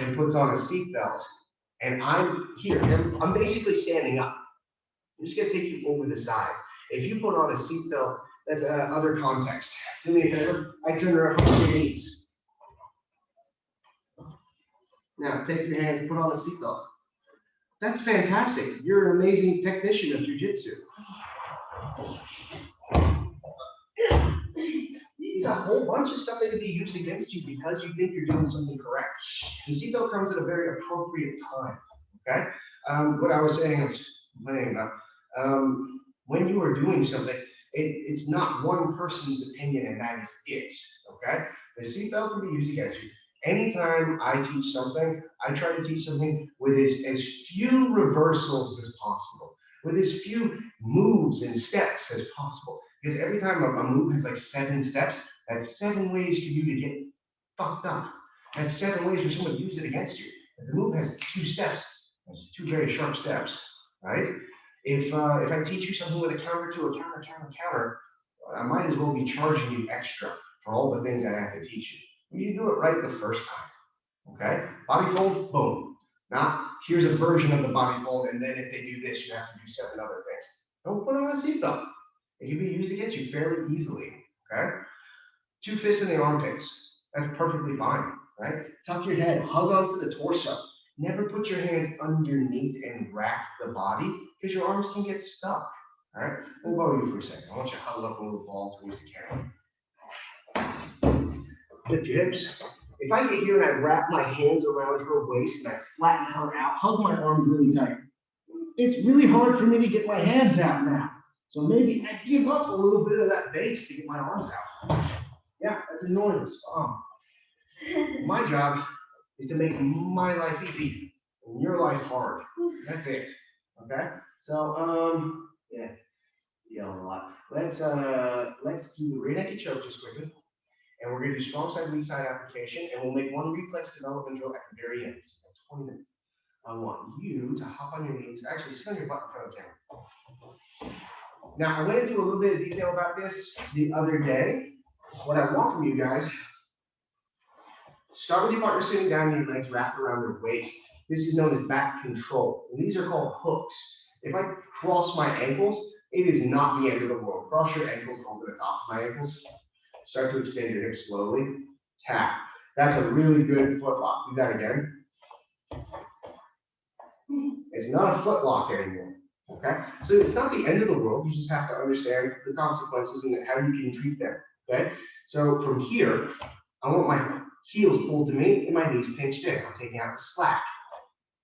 and puts on a seatbelt, and I'm here, and I'm basically standing up. I'm just gonna take you over the side. If you put on a seatbelt That's other context. Do me a favor. I turn her up on your knees. Now take your hand, put on a seatbelt. That's fantastic. You're an amazing technician of jiu-jitsu. There's a whole bunch of stuff that can be used against you because you think you're doing something correct. The seatbelt comes at a very appropriate time. Okay. What I was saying, I was complaining about. When you are doing something, it's not one person's opinion and that is it. Okay. The seatbelt can be used against you. Anytime I teach something, I try to teach something with as few reversals as possible, with as few moves and steps as possible. Because every time a move has like 7 steps, that's 7 ways for you to get fucked up. That's 7 ways for someone to use it against you. If the move has 2 steps, that's 2 very sharp steps, right? If I teach you something with a counter to a counter, I might as well be charging you extra for all the things I have to teach you. You do it right the first time, okay? Body fold, boom. Not, here's a version of the body fold, and then if they do this, you have to do 7 other things. Don't put on a seatbelt. It can be used against you fairly easily, okay? 2 fists in the armpits. That's perfectly fine, right? Tuck your head, hug onto the torso. Never put your hands underneath and wrap the body because your arms can get stuck, all right? Let me borrow you for a second. I want you to huddle up a little ball towards the camera. Lift your hips. If I get here and I wrap my hands around her waist and I flatten her out, hug my arms really tight, it's really hard for me to get my hands out now. So maybe I give up a little bit of that base to get my arms out. Yeah, that's enormous. My job is to make my life easy and your life hard. That's it. Okay? So yeah, yelling a lot. Let's do the rear naked choke just quickly. And we're going to do strong side, weak side application, and we'll make 1 reflex development drill at the very end. So 20 minutes. I want you to hop on your knees. Actually, sit on your butt in front of the camera. Now, I went into a little bit of detail about this the other day. What I want from you guys, start with your partner sitting down and your legs wrapped around their waist. This is known as back control. And these are called hooks. If I cross my ankles, it is not the end of the world. Cross your ankles over the top of my ankles. Start to extend your hips slowly. Tap. That's a really good foot lock. Do that again. It's not a foot lock anymore. Okay? So it's not the end of the world. You just have to understand the consequences and how you can treat them. Okay? So from here, I want my heels pulled to me and my knees pinched in. I'm taking out the slack.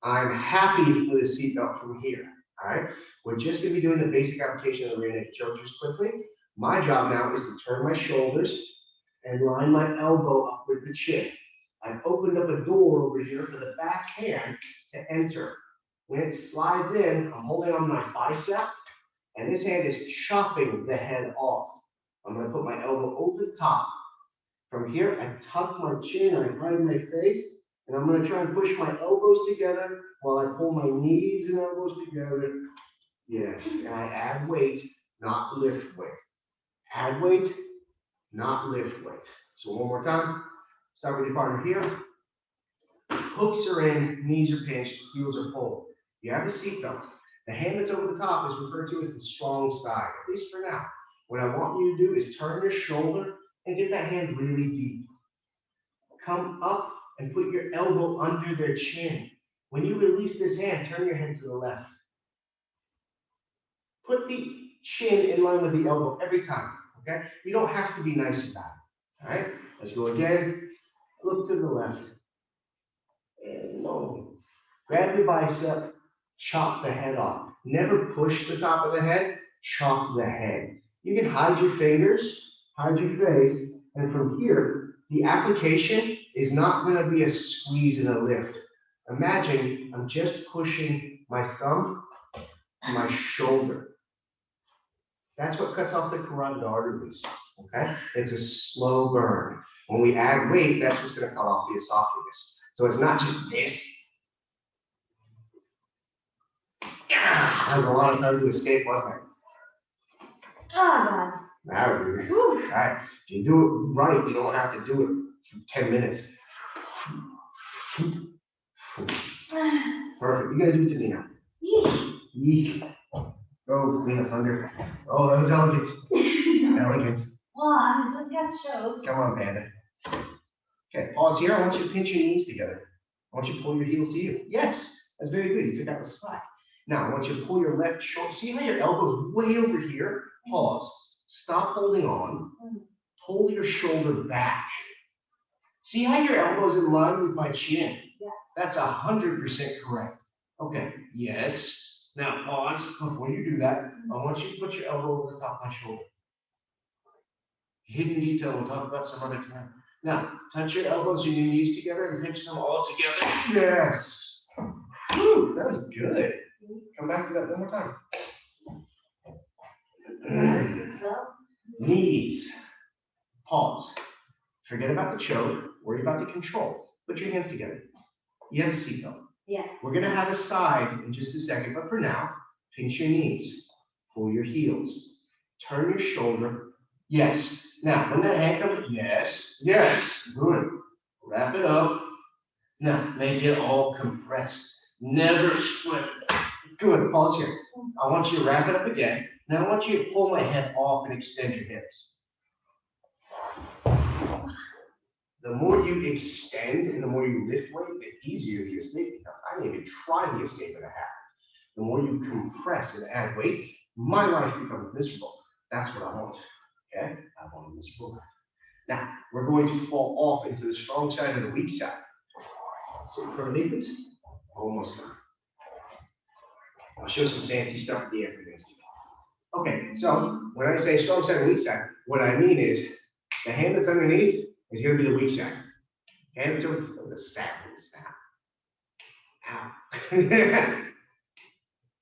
I'm happy with the seatbelt from here. All right? We're just going to be doing the basic application of the rear naked choke just quickly. My job now is to turn my shoulders and line my elbow up with the chin. I've opened up a door over here for the back hand to enter. When it slides in, I'm holding on my bicep, and this hand is chopping the head off. I'm going to put my elbow over the top. From here, I tuck my chin, I hide my face, and I'm going to try and push my elbows together while I pull my knees and elbows together. Yes, and I add weight, not lift weight. Add weight, not lift weight. So one more time. Start with your partner here. Hooks are in, knees are pinched, heels are pulled. You have a seatbelt. The hand that's over the top is referred to as the strong side, at least for now. What I want you to do is turn your shoulder and get that hand really deep. Come up and put your elbow under their chin. When you release this hand, turn your head to the left. Put the chin in line with the elbow every time, okay? You don't have to be nice about it, all right? Let's go again. Look to the left. And no. Grab your bicep, chop the head off. Never push the top of the head, chop the head. You can hide your fingers, hide your face, and from here, the application is not going to be a squeeze and a lift. Imagine I'm just pushing my thumb to my shoulder. That's what cuts off the carotid arteries, okay? It's a slow burn. When we add weight, that's what's going to cut off the esophagus. So it's not just this. Yeah, that was a lot of time to escape, wasn't it? Oh, God. That was easy. All right. If you do it right, you don't have to do it for 10 minutes. Perfect. You got to do it to me now. Yeet. Oh, Queen of Thunder. Oh, that was elegant. Elegant. Well, I just got shows. Come on, Panda. Okay, pause here. I want you to pinch your knees together. I want you to pull your heels to you. Yes, that's very good. You took out the slack. Now, I want you to pull your left shoulder. See how your elbow's way over here? Pause. Stop holding on. Pull your shoulder back. See how your elbow's in line with my chin? Yeah. That's 100% correct. Okay, yes. Now, pause. Before you do that, I want you to put your elbow over the top of my shoulder. Hidden detail, we'll talk about some other time. Now, touch your elbows and your knees together and pinch them all together. Yes. Whew, that was good. Come back to that one more time. Knees. Pause. Forget about the choke. Worry about the control. Put your hands together. You have a seatbelt. Yeah. We're going to have a side in just a second, but for now, pinch your knees. Pull your heels. Turn your shoulder. Yes. Now, when that hand comes, yes, yes, good. Wrap it up. Now, make it all compressed. Never split. Good. Pause here. I want you to wrap it up again. Now, I want you to pull my head off and extend your hips. The more you extend and the more you lift weight, the easier the escape becomes. I didn't even try the escape and it happened. The more you compress and add weight, my life becomes miserable. That's what I want. Okay? I want a miserable life. Now, we're going to fall off into the strong side and the weak side. So curly it. Almost done. I'll show some fancy stuff at the end for this. Okay, so when I say strong side and weak side, what I mean is the hand that's underneath is going to be the weak side. Hand that's over that was a sad little snap. Ow.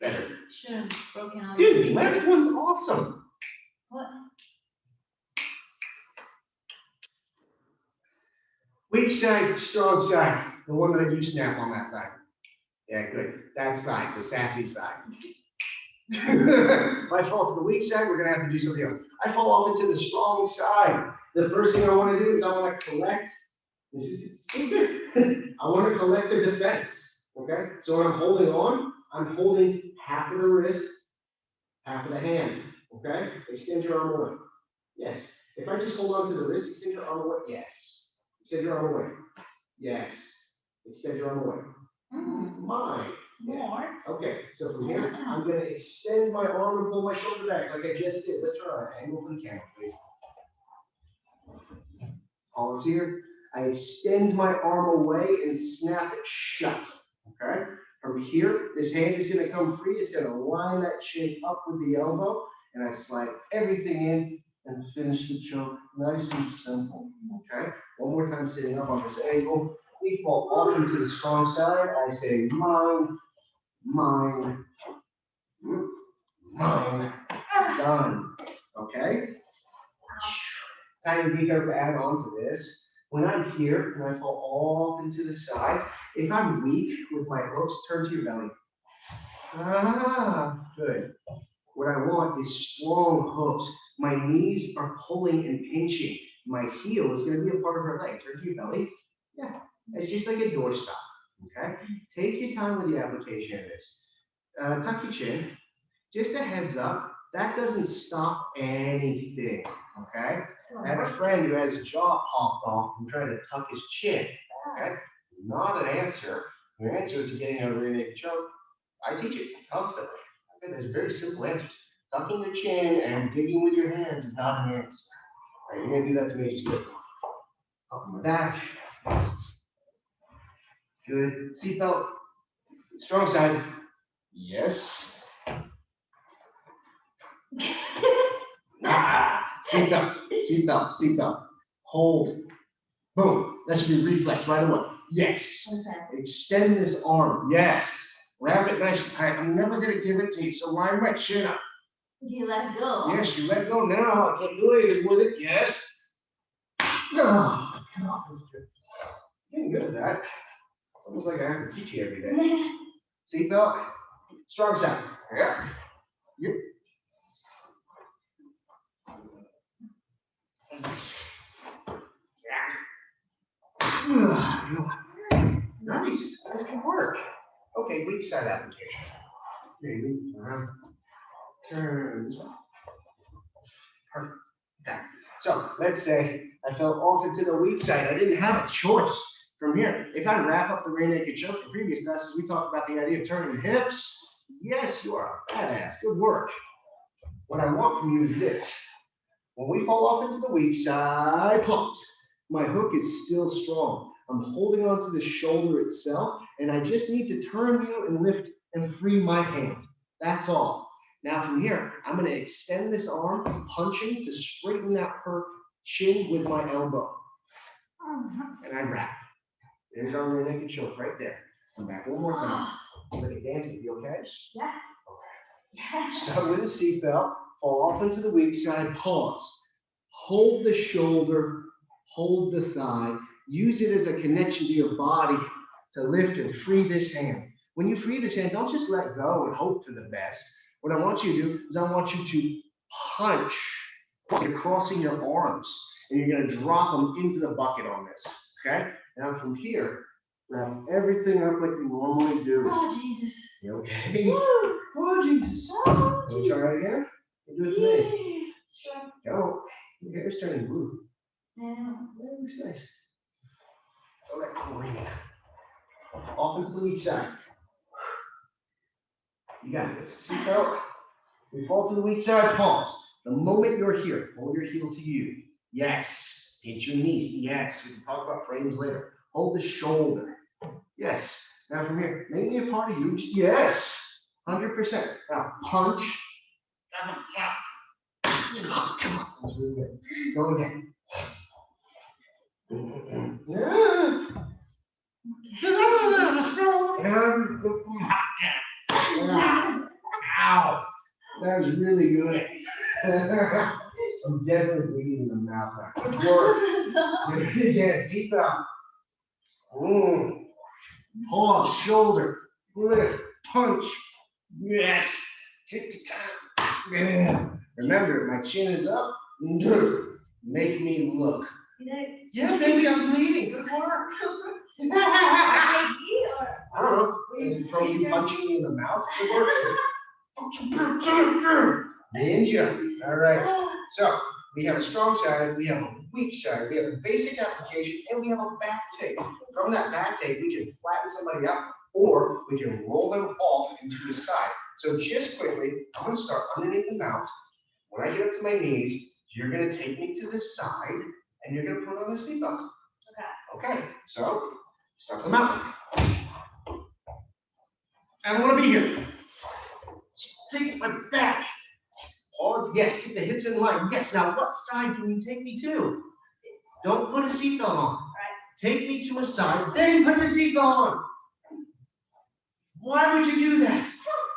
Better. Should have broken out. Dude, left one's awesome. What? Weak side, strong side. The one that I do snap on that side. Yeah, good. That side, the sassy side. If I fall to the weak side, we're going to have to do something else. I fall off into the strong side. The first thing I want to do is I want to collect. This is good. I want to collect the defense. Okay? So when I'm holding half of the wrist, half of the hand. Okay? Extend your arm away. Yes. If I just hold on to the wrist, extend your arm away. Yes. Extend your arm away. Yes. Extend your arm away. Mine. More. Okay, so from here, I'm going to extend my arm and pull my shoulder back like I just did. Let's try an angle for the camera, please. Pause here. I extend my arm away and snap it shut. Okay? From here, this hand is going to come free. It's going to line that chin up with the elbow, and I slide everything in and finish the choke. Nice and simple. Okay? One more time sitting up on this angle. We fall off into the strong side. I say mine, mine, mine, done. Okay? Tiny details to add on to this. When I'm here and I fall off into the side, if I'm weak with my hooks, turn to your belly. Ah, good. What I want is strong hooks. My knees are pulling and pinching. My heel is going to be a part of her leg. Turn to your belly. Yeah. It's just like a doorstop, okay? Take your time with the application of this. Tuck your chin. Just a heads up, that doesn't stop anything, okay? I had a friend who has his jaw popped off from trying to tuck his chin, okay? Not an answer. Your answer to getting out of a rear naked choke, I teach it constantly. Okay, there's very simple answers. Tucking your chin and digging with your hands is not an answer. All right, you're gonna do that to me, just good. Up my back. Good. Seatbelt. Strong side. Yes. Seatbelt. Seatbelt. Seatbelt. Hold. Boom. That should be reflex right away. Yes. Okay. Extend this arm. Yes. Wrap it nice and tight. I'm never going to give it to you. So line my chin up. Do you let go? Yes, you let go now. I can't do anything with it. Yes. Oh, God. Getting good at that. It's almost like I have to teach you every day. Seatbelt, strong side. Yeah. Yep. Nice. That's good work. Okay, weak side application. Maybe. Turn this way. Perfect. Okay. So let's say I fell off into the weak side. I didn't have a choice from here. If I wrap up the rear naked choke, in previous classes, we talked about the idea of turning the hips. Yes, you are a badass. Good work. What I want from you is this. When we fall off into the weak side pumps, my hook is still strong. I'm holding onto the shoulder itself, and I just need to turn you and lift and free my hand. That's all. Now from here, I'm going to extend this arm, punching to straighten out her chin with my elbow. And I wrap. There's our rear naked choke right there. Come back one more time. Let it dance with you, okay? Yeah. Yeah. Start with a seatbelt, fall off into the weak side, pause. Hold the shoulder, hold the thigh. Use it as a connection to your body to lift and free this hand. When you free this hand, don't just let go and hope for the best. What I want you to do is I want you to punch. You're crossing your arms, and you're going to drop them into the bucket on this, okay? Now from here, wrap everything up like we normally do. Oh, Jesus. You okay? Woo. Oh, Jesus. Oh, Can we try it again? You do it to me. Sure. Go. Your hair's turning blue. Yeah. That looks nice. So let clean. Off into the weak side. You got this. Seatbelt. We fall to the weak side, pause. The moment you're here, hold your heel to you. Yes. Hit your knees. Yes. We can talk about frames later. Hold the shoulder. Yes. Now from here, make me a part of you. Yes. 100%. Now punch. Come on. That's really good. Go again. Ow. That was really good. I'm definitely bleeding in the mouth now. Good work. Again, seatbelt. Pause, shoulder, lift, punch. Yes. Take your time. Yeah. Remember, my chin is up. Make me look. Yeah, baby, I'm bleeding. Good work. I don't know. From you punching me in the mouth. Good work. Ninja. All right. So we have a strong side, we have a weak side, we have a basic application, and we have a back take. From that back take, we can flatten somebody up, or we can roll them off into the side. So just quickly, I'm going to start underneath the mount. When I get up to my knees, you're going to take me to the side, and you're going to put on the seatbelt. Okay. Okay. So start from the mount. I don't want to be here. Take my back. Pause. Yes. Keep the hips in line. Yes. Now, what side can you take me to? Don't put a seatbelt on. Take me to a side, then put the seatbelt on. Why would you do that?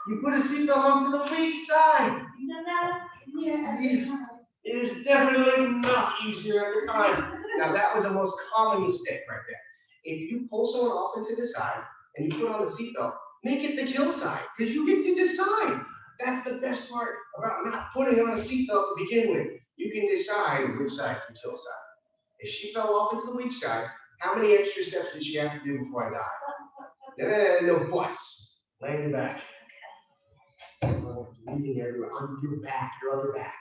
You put a seatbelt onto the weak side. It is definitely not easier at the time. Now, that was the most common mistake right there. If you pull someone off into the side and you put on the seatbelt, make it the kill side, because you get to decide. That's the best part about not putting on a seatbelt to begin with. You can decide which side's the kill side. If she fell off into the weak side, how many extra steps did she have to do before I died? No buts. Lay your back. Bleeding everywhere. On your back, your other back.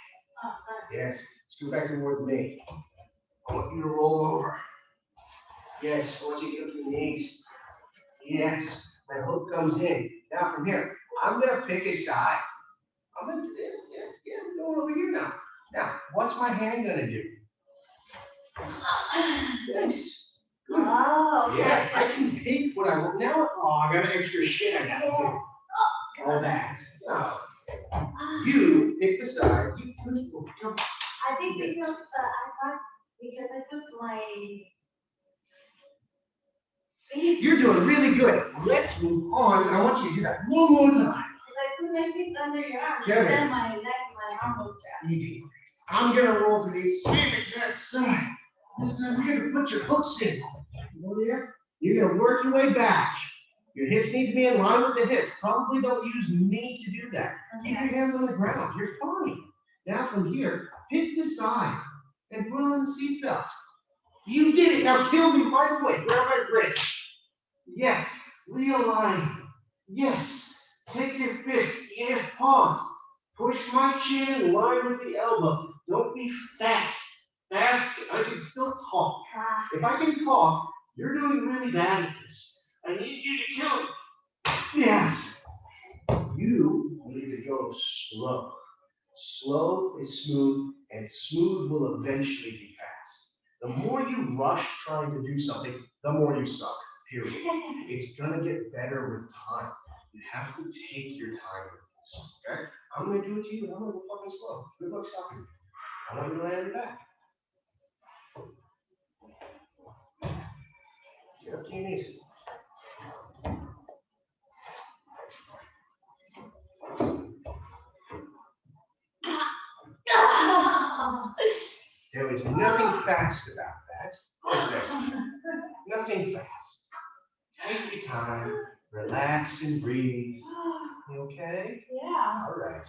Yes. Scoot back towards me. I want you to roll over. Yes. I want you to get up to your knees. Yes. My hook comes in. Now from here, I'm going to pick a side. I'm going going over here now. Now, what's my hand going to do? Yes. Good. Oh, okay. Yeah, I can pick what I want. Now, I got extra shit I got to do. All that. No. You pick the side. I think because I took my face. You're doing really good. Let's move on. I want you to do that one more time. Because I put my face under your arm. Kevin. Then my neck, my arm was strapped. Easy. I'm going to roll to the same exact side. This time you're going to put your hooks in. You're going to work your way back. Your hips need to be in line with the hips. Probably don't use me to do that. Okay. Keep your hands on the ground. You're fine. Now from here, pick the side and put on the seatbelt. You did it. Now kill me right away. Grab my wrist. Yes. Realign. Yes. Take your fist. Yes. Pause. Push my chin in line with the elbow. Don't be fast. Fast, I can still talk. If I can talk, you're doing really bad at this. I need you to kill. Yes. You need to go slow. Slow is smooth, and smooth will eventually be fast. The more you rush trying to do something, the more you suck, period. It's gonna get better with time. You have to take your time with this, okay? I'm gonna do it to you, and I'm gonna go fucking slow. Good luck stopping me. I want you to land your back. Get up to your knees. There is nothing fast about that, is there? Nothing fast. Take your time, relax and breathe. You okay? Yeah. All right.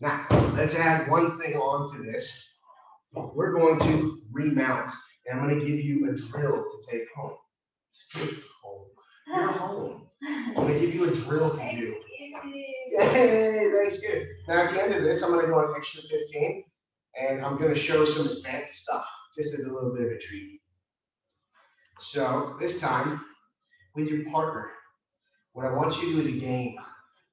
Now, let's add one thing on to this. We're going to remount, and I'm going to give you a drill to take home. You're home. I'm going to give you a drill to do. Yay, that's good. Now, at the end of this, I'm going to go an extra 15, and I'm going to show some advanced stuff, just as a little bit of a treat. So, this time, with your partner, what I want you to do is a game.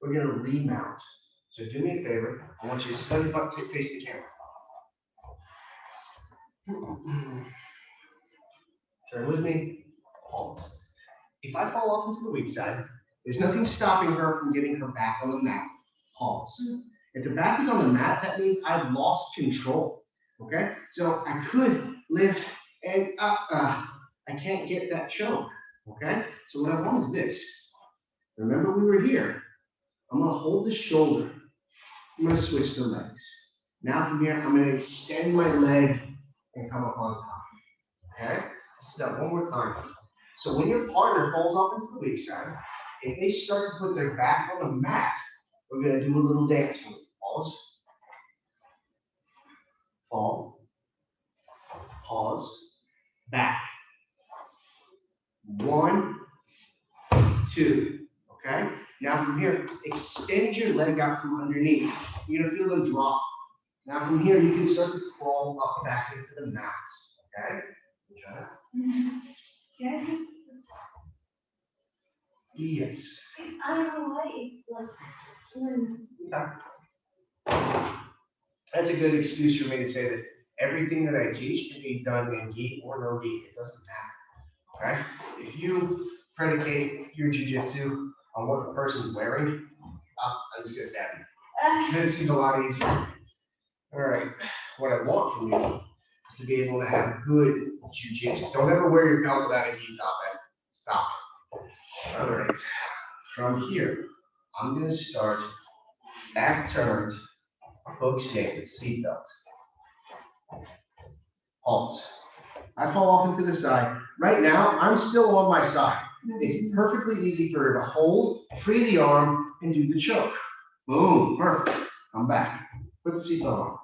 We're going to remount. So do me a favor. I want you to stand your butt to face the camera. Turn with me. Pause. If I fall off into the weak side, there's nothing stopping her from getting her back on the mat. Pause. If the back is on the mat, that means I've lost control. Okay? So I could lift and I can't get that choke. Okay? So what I want is this. Remember we were here. I'm going to hold the shoulder. I'm going to switch the legs. Now from here, I'm going to extend my leg and come up on top. Okay? Let's do that one more time. So when your partner falls off into the weak side, if they start to put their back on the mat, we're going to do a little dance move. Pause. Fall. Pause. Back. 1, 2. Okay? Now from here, extend your leg out from underneath. You're going to feel them drop. Now from here, you can start to crawl up back into the mat. Okay? Yeah. Yes. I don't know why it's like. Yeah. That's a good excuse for me to say that everything that I teach can be done in gi or no gi. It doesn't matter. Okay? If you predicate your jiu-jitsu on what the person's wearing, I'm just gonna stab you. This seems a lot easier. All right, what I want from you is to be able to have good jiu-jitsu. Don't ever wear your belt without a gi top. Stop. All right, from here, I'm gonna start back turned, hooks in, seatbelt. Pause. I fall off into the side. Right now, I'm still on my side. It's perfectly easy for her to hold, free the arm, and do the choke. Boom, perfect. I'm back. Put the seatbelt on.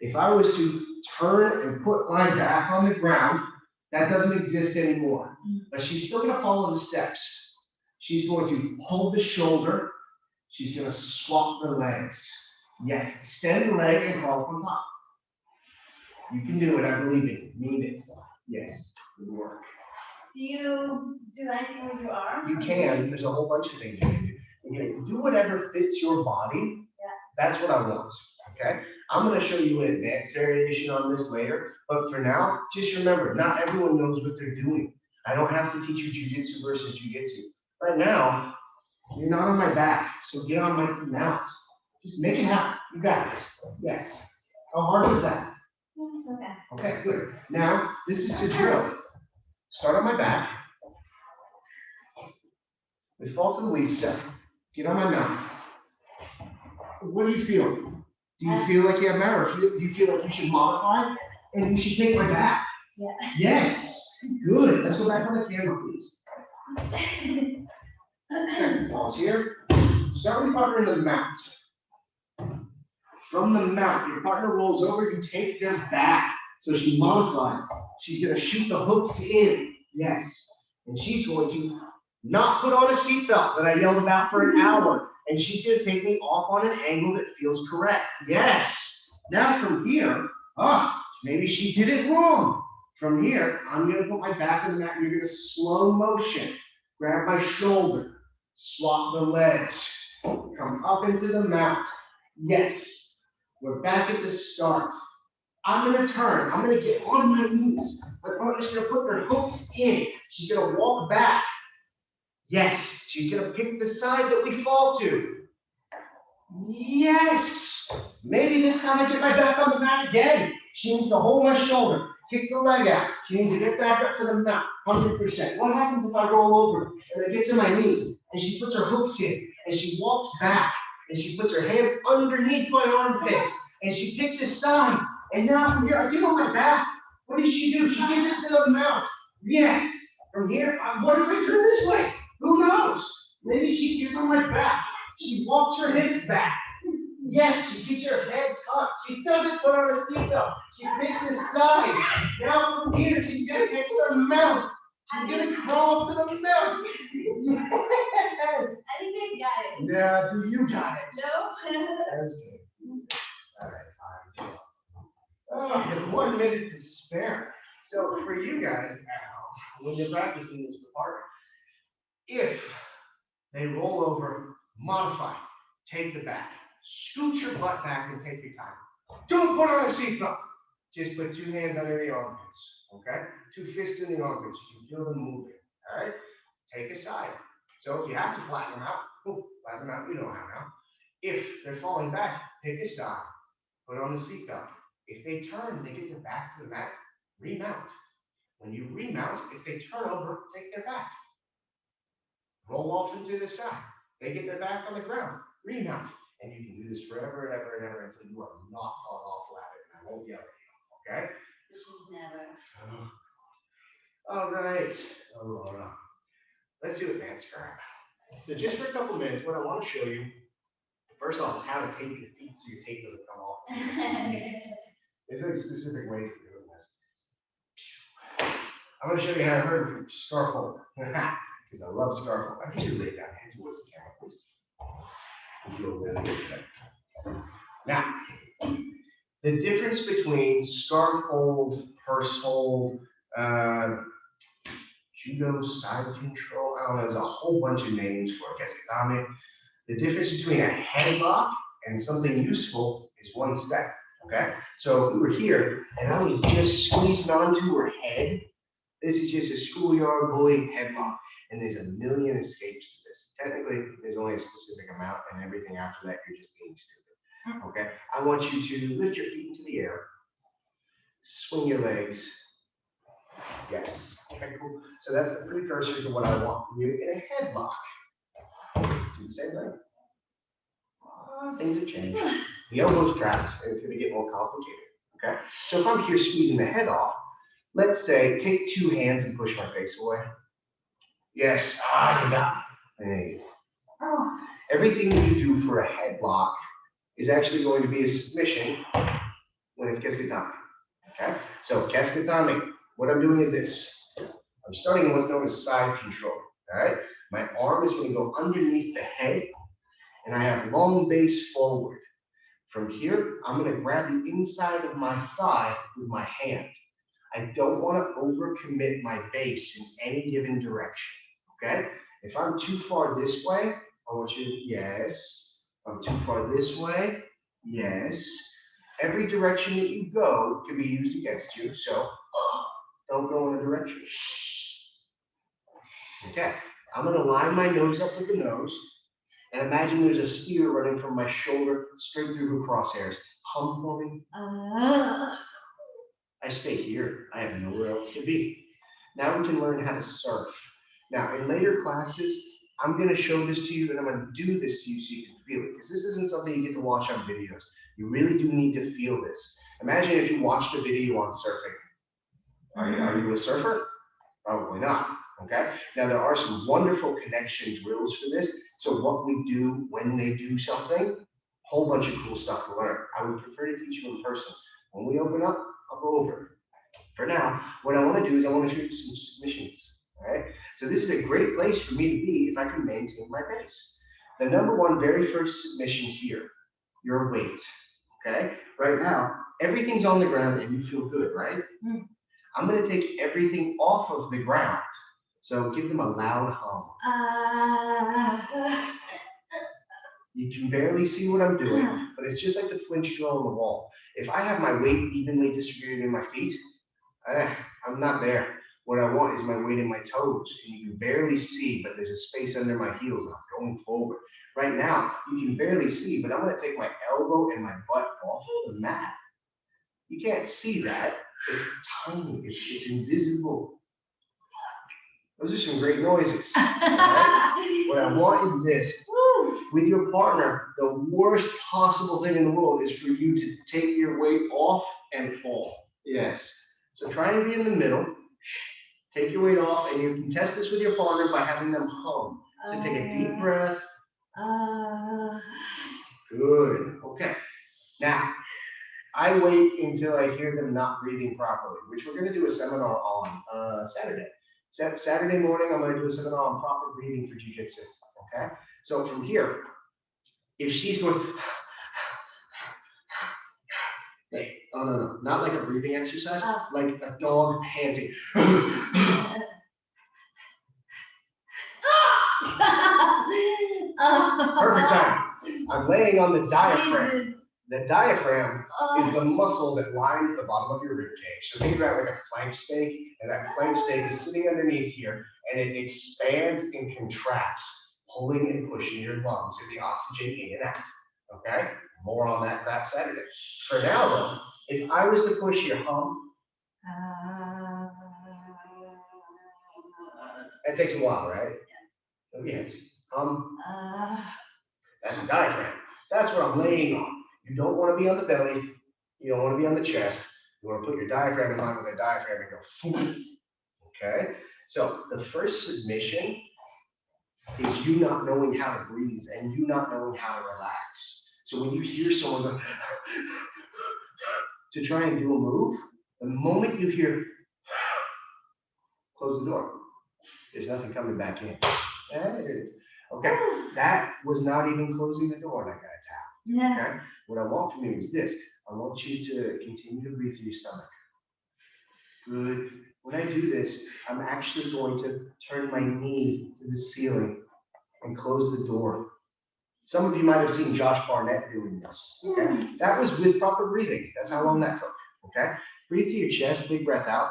If I was to turn and put my back on the ground, that doesn't exist anymore. But she's still gonna follow the steps. She's going to hold the shoulder. She's gonna swap the legs. Yes, extend the leg and crawl up on top. You can do it, I believe in you. Mean it. Yes, good work. Do you do anything with your arm? You can. There's a whole bunch of things you can do. You can do whatever fits your body. Yeah. That's what I want. Okay? I'm going to show you an advanced variation on this later. But for now, just remember, not everyone knows what they're doing. I don't have to teach you jiu-jitsu versus jiu-jitsu. Right now, you're not on my back. So get on my mount. Just make it happen. You got this. Yes. How hard was that? It's okay. Okay, good. Now, this is the drill. Start on my back. We fall to the weak side. Get on my mount. What do you feel? Do you feel like you have matter? Do you feel like you should modify and you should take my back? Yeah. Yes. Good. Let's go back on the camera, please. Okay, pause here. Start with your partner in the mount. From the mount, your partner rolls over, you take their back. So she modifies. She's going to shoot the hooks in. Yes. And she's going to not put on a seatbelt that I yelled about for an hour. And she's going to take me off on an angle that feels correct. Yes. Now from here, Maybe she did it wrong. From here, I'm gonna put my back on the mat, and you're gonna slow motion. Grab my shoulder, swap the legs, come up into the mount. Yes, we're back at the start. I'm gonna turn, I'm gonna get on my knees. My partner's gonna put their hooks in. She's gonna walk back. Yes, she's gonna pick the side that we fall to. Yes, maybe this time I get my back on the mat again. She needs to hold my shoulder, kick the leg out. She needs to get back up to the mat, 100%. What happens if I roll over and I get to my knees and she puts her hooks in and she walks back and she puts her hands underneath my armpits and she picks a side. And now from here, I get on my back. What does she do? She gets it to the mount. Yes, from here, what if I turn this way? Who knows? Maybe she gets on my back. She walks her hips back. Yes, she keeps her head tucked. She doesn't put on a seatbelt. She picks a side. Now from here, she's gonna get to the mount. She's gonna crawl up to the mount. Yes. I think I got it. Yeah, do you got it? No? That's good. All right, fine. Oh, I have 1 minute to spare. So for you guys, when you're practicing this department, if they roll over, modify, take the back, scoot your butt back and take your time. Don't put on a seatbelt. Just put 2 hands under the armpits, okay? 2 fists in the armpits. You can feel them moving, all right? Take a side. So if you have to flatten them out, cool, flatten them out, you know how now. If they're falling back, pick a side, put on the seatbelt. If they turn, they get their back to the mat, remount. When you remount, if they turn over, take their back. Roll off into the side. They get their back on the ground, remount. And you can do this forever and ever and ever until you are not falling off ladder, and I won't yell at you, okay? This is never. All right, Aurora. Let's do advanced grab. So just for a couple minutes, what I want to show you, first off, is how to tape your feet so your tape doesn't come off. There's like specific ways of doing this. I'm going to show you how to hurt scarf hold, because I love scarf hold. I can you lay down head towards the camera, please. You feel really good today. Now, the difference between scarf hold, purse hold, judo side control, I don't know, there's a whole bunch of names for it. Kesatame. The difference between a headlock and something useful is 1 step. Okay, so if we were here and I was just squeezing onto her head, this is just a schoolyard bully headlock, and there's a million escapes to this. Technically, there's only a specific amount, and everything after that, you're just being stupid. Okay, I want you to lift your feet into the air, swing your legs. Yes. Okay, cool. So that's the precursor to what I want from you in a headlock. Do the same thing. Things have changed. The elbow's trapped, and it's going to get more complicated. Okay? So if I'm here squeezing the head off, let's say take 2 hands and push my face away. Yes. You got it. There you go. Everything that you do for a headlock is actually going to be a submission when it's Kesatame. Okay? So Kesatame, what I'm doing is this. I'm starting what's known as side control. All right? My arm is going to go underneath the head, and I have long base forward. From here, I'm going to grab the inside of my thigh with my hand. I don't want to overcommit my base in any given direction, okay? If I'm too far this way, I want you to, yes. If I'm too far this way, yes. Every direction that you go can be used against you, so don't go in a direction. Okay, I'm going to line my nose up with the nose. And imagine there's a spear running from my shoulder straight through her crosshairs. Hum for me. I stay here. I have nowhere else to be. Now we can learn how to surf. Now, in later classes, I'm going to show this to you, and I'm going to do this to you so you can feel it. Because this isn't something you get to watch on videos. You really do need to feel this. Imagine if you watched a video on surfing. Are you a surfer? Probably not. Okay, now there are some wonderful connection drills for this. So what we do when they do something, whole bunch of cool stuff to learn. I would prefer to teach you in person. When we open up, I'll go over it. For now, what I want to do is I want to show you some submissions. All right, so this is a great place for me to be if I can maintain my base. The number 1 very first submission here, your weight. okay? Right now, everything's on the ground and you feel good, right? Mm. I'm gonna take everything off of the ground. So give them a loud hum. You can barely see what I'm doing, but it's just like the flinch drill on the wall. If I have my weight evenly distributed in my feet, I'm not there. What I want is my weight in my toes, and you can barely see, but there's a space under my heels, and I'm going forward. Right now, you can barely see, but I'm gonna take my elbow and my butt off of the mat. You can't see that. It's tiny, it's invisible. Those are some great noises. Right? What I want is this. With your partner, the worst possible thing in the world is for you to take your weight off and fall. Yes. So try and be in the middle. Take your weight off, and you can test this with your partner by having them hum. So take a deep breath. Good. Okay. Now, I wait until I hear them not breathing properly, which we're going to do a seminar on Saturday. Saturday morning, I'm going to do a seminar on proper breathing for Jiu-Jitsu. Okay. So from here, if she's going, hey, oh no, not like a breathing exercise, like a dog panting. Perfect time. I'm laying on the diaphragm. Jesus. The diaphragm is the muscle that lines the bottom of your rib cage. So think about it like a flank steak, and that flank steak is sitting underneath here, and it expands and contracts, pulling and pushing your lungs and the oxygen in and out. Okay? More on that Saturday. For now, though, if I was to push your hum, it takes a while, right? Oh, yes. That's the diaphragm. That's what I'm laying on. You don't want to be on the belly. You don't want to be on the chest. You want to put your diaphragm in line with the diaphragm and go, okay? So the first submission is you not knowing how to breathe and you not knowing how to relax. So when you hear someone go to try and do a move, the moment you hear, close the door. There's nothing coming back in. There it is. Okay, that was not even closing the door and I got a tap. Yeah. Okay, what I want from you is this. I want you to continue to breathe through your stomach. Good. When I do this, I'm actually going to turn my knee to the ceiling and close the door. Some of you might have seen Josh Barnett doing this. Okay, that was with proper breathing. That's how long that took. Okay, breathe through your chest, big breath out.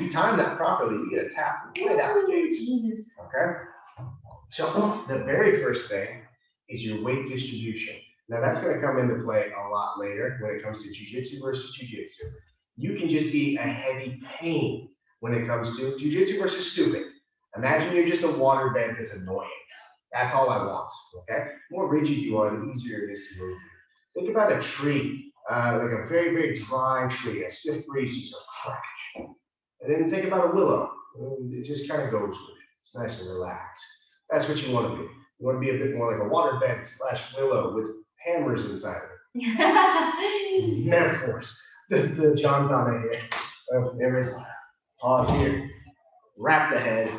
You time that properly, you get a tap right out the gates. Jesus. Okay? So the very first thing is your weight distribution. Now that's going to come into play a lot later when it comes to Jiu-Jitsu versus Jiu-Jitsu. You can just be a heavy pain when it comes to Jiu-Jitsu versus stupid. Imagine you're just a waterbed that's annoying. That's all I want. Okay? The more rigid you are, the easier it is to move through. Think about a tree, like a very, very dry tree. A stiff breeze just goes crack. And then think about a willow. It just kind of goes with it. It's nice and relaxed. That's what you want to be. You want to be a bit more like a waterbed / willow with hammers inside of it. Metaphors. The John Donna here. There is pause here. Wrap the head.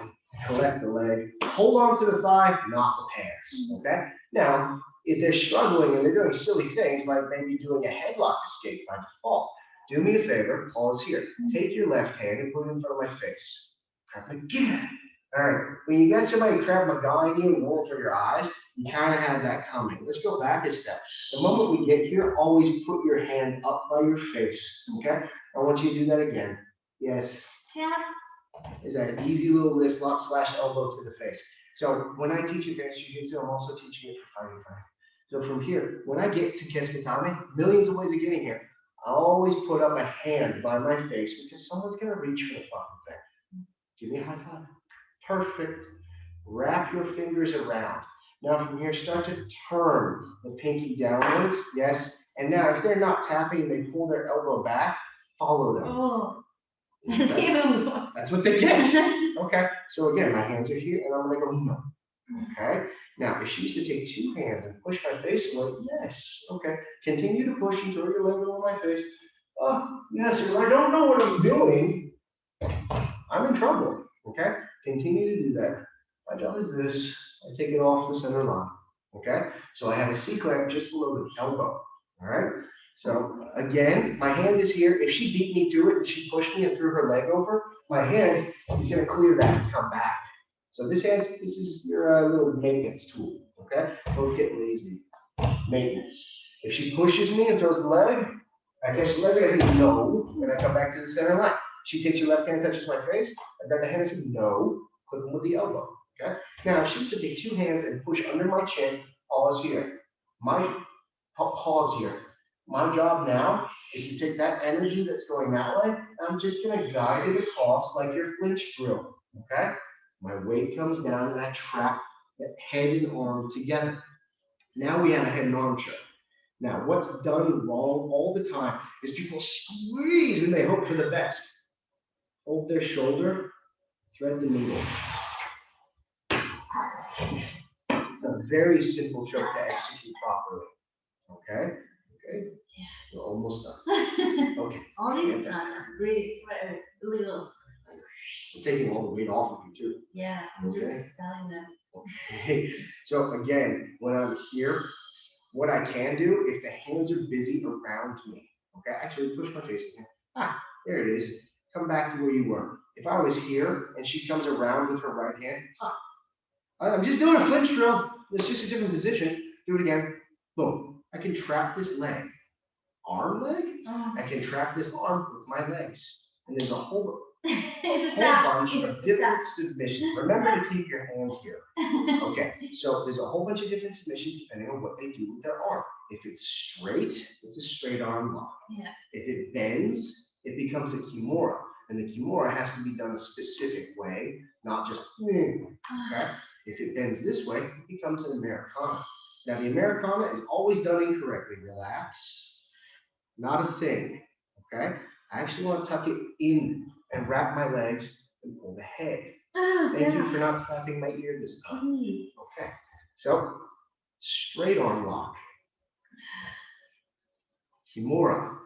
Collect the leg. Hold on to the thigh, not the pants. Okay? Now, if they're struggling and they're doing silly things like maybe doing a headlock escape by default, do me a favor, pause here. Take your left hand and put it in front of my face. Krav Maga. All right, when you got somebody Krav Maga you and roll for your eyes, you kind of have that coming. Let's go back a step. The moment we get here, always put your hand up by your face, okay? I want you to do that again. Yes. Yeah. Is that easy little wrist lock / elbow to the face. So when I teach advanced jiu-jitsu, I'm also teaching it for fighting time. So from here, when I get to Keskatame, millions of ways of getting here, I always put up a hand by my face because someone's going to reach for the fucking thing. Give me a high five. Perfect. Wrap your fingers around. Now from here, start to turn the pinky downwards. Yes. And now if they're not tapping and they pull their elbow back, follow them. Oh. That's what they get. Okay. So again, my hands are here and I'm going to go no. Okay. Now, if she used to take two hands and push my face away, yes. Okay. Continue to push until your leg over my face. Oh, yes. If I don't know what I'm doing, I'm in trouble. Okay. Continue to do that. My job is this. I take it off the center line. Okay? So I have a C-clamp just below the elbow. All right? So again, my hand is here. If she beat me to it and she pushed me and threw her leg over, my hand is going to clear that and come back. So this is your little maintenance tool. Okay? Don't get lazy. Maintenance. If she pushes me and throws the leg, I catch the leg, I think no, and I come back to the center line. She takes her left hand, touches my face, I grab the hand and say no, clip him with the elbow. Okay? Now, if she was to take two hands and push under my chin, pause here. Pause here. My job now is to take that energy that's going that way, and I'm just going to guide it across like your Flinch drill. Okay? My weight comes down and I trap the head and arm together. Now we have a head and arm choke. Now, what's done wrong all the time is people squeeze and they hope for the best. Hold their shoulder, thread the needle. It's a very simple choke to execute properly. Okay? Okay? Yeah. We're almost done. Okay. All this time, really, little. I'm taking all the weight off of you too. Yeah, I'm Okay. just telling them. Okay. So again, when I'm here, what I can do, if the hands are busy around me, okay, actually push my face again. Ah, there it is. Come back to where you were. If I was here and she comes around with her right hand, I'm just doing a Flinch drill. It's just a different position. Do it again. Boom. I can trap this leg. Arm leg? I can trap this arm with my legs. And there's a whole bunch of different submissions. Remember to keep your hand here. Okay, so there's a whole bunch of different submissions depending on what they do with their arm. If it's straight, it's a straight arm lock. Yeah. If it bends, it becomes a Kimura. And the Kimura has to be done a specific way, not just, okay? If it bends this way, it becomes an Americana. Now, the Americana is always done incorrectly. Relax. Not a thing, okay? I actually want to tuck it in and wrap my legs and pull the head. Thank you for not slapping my ear this time. Okay, so straight arm lock. Kimura.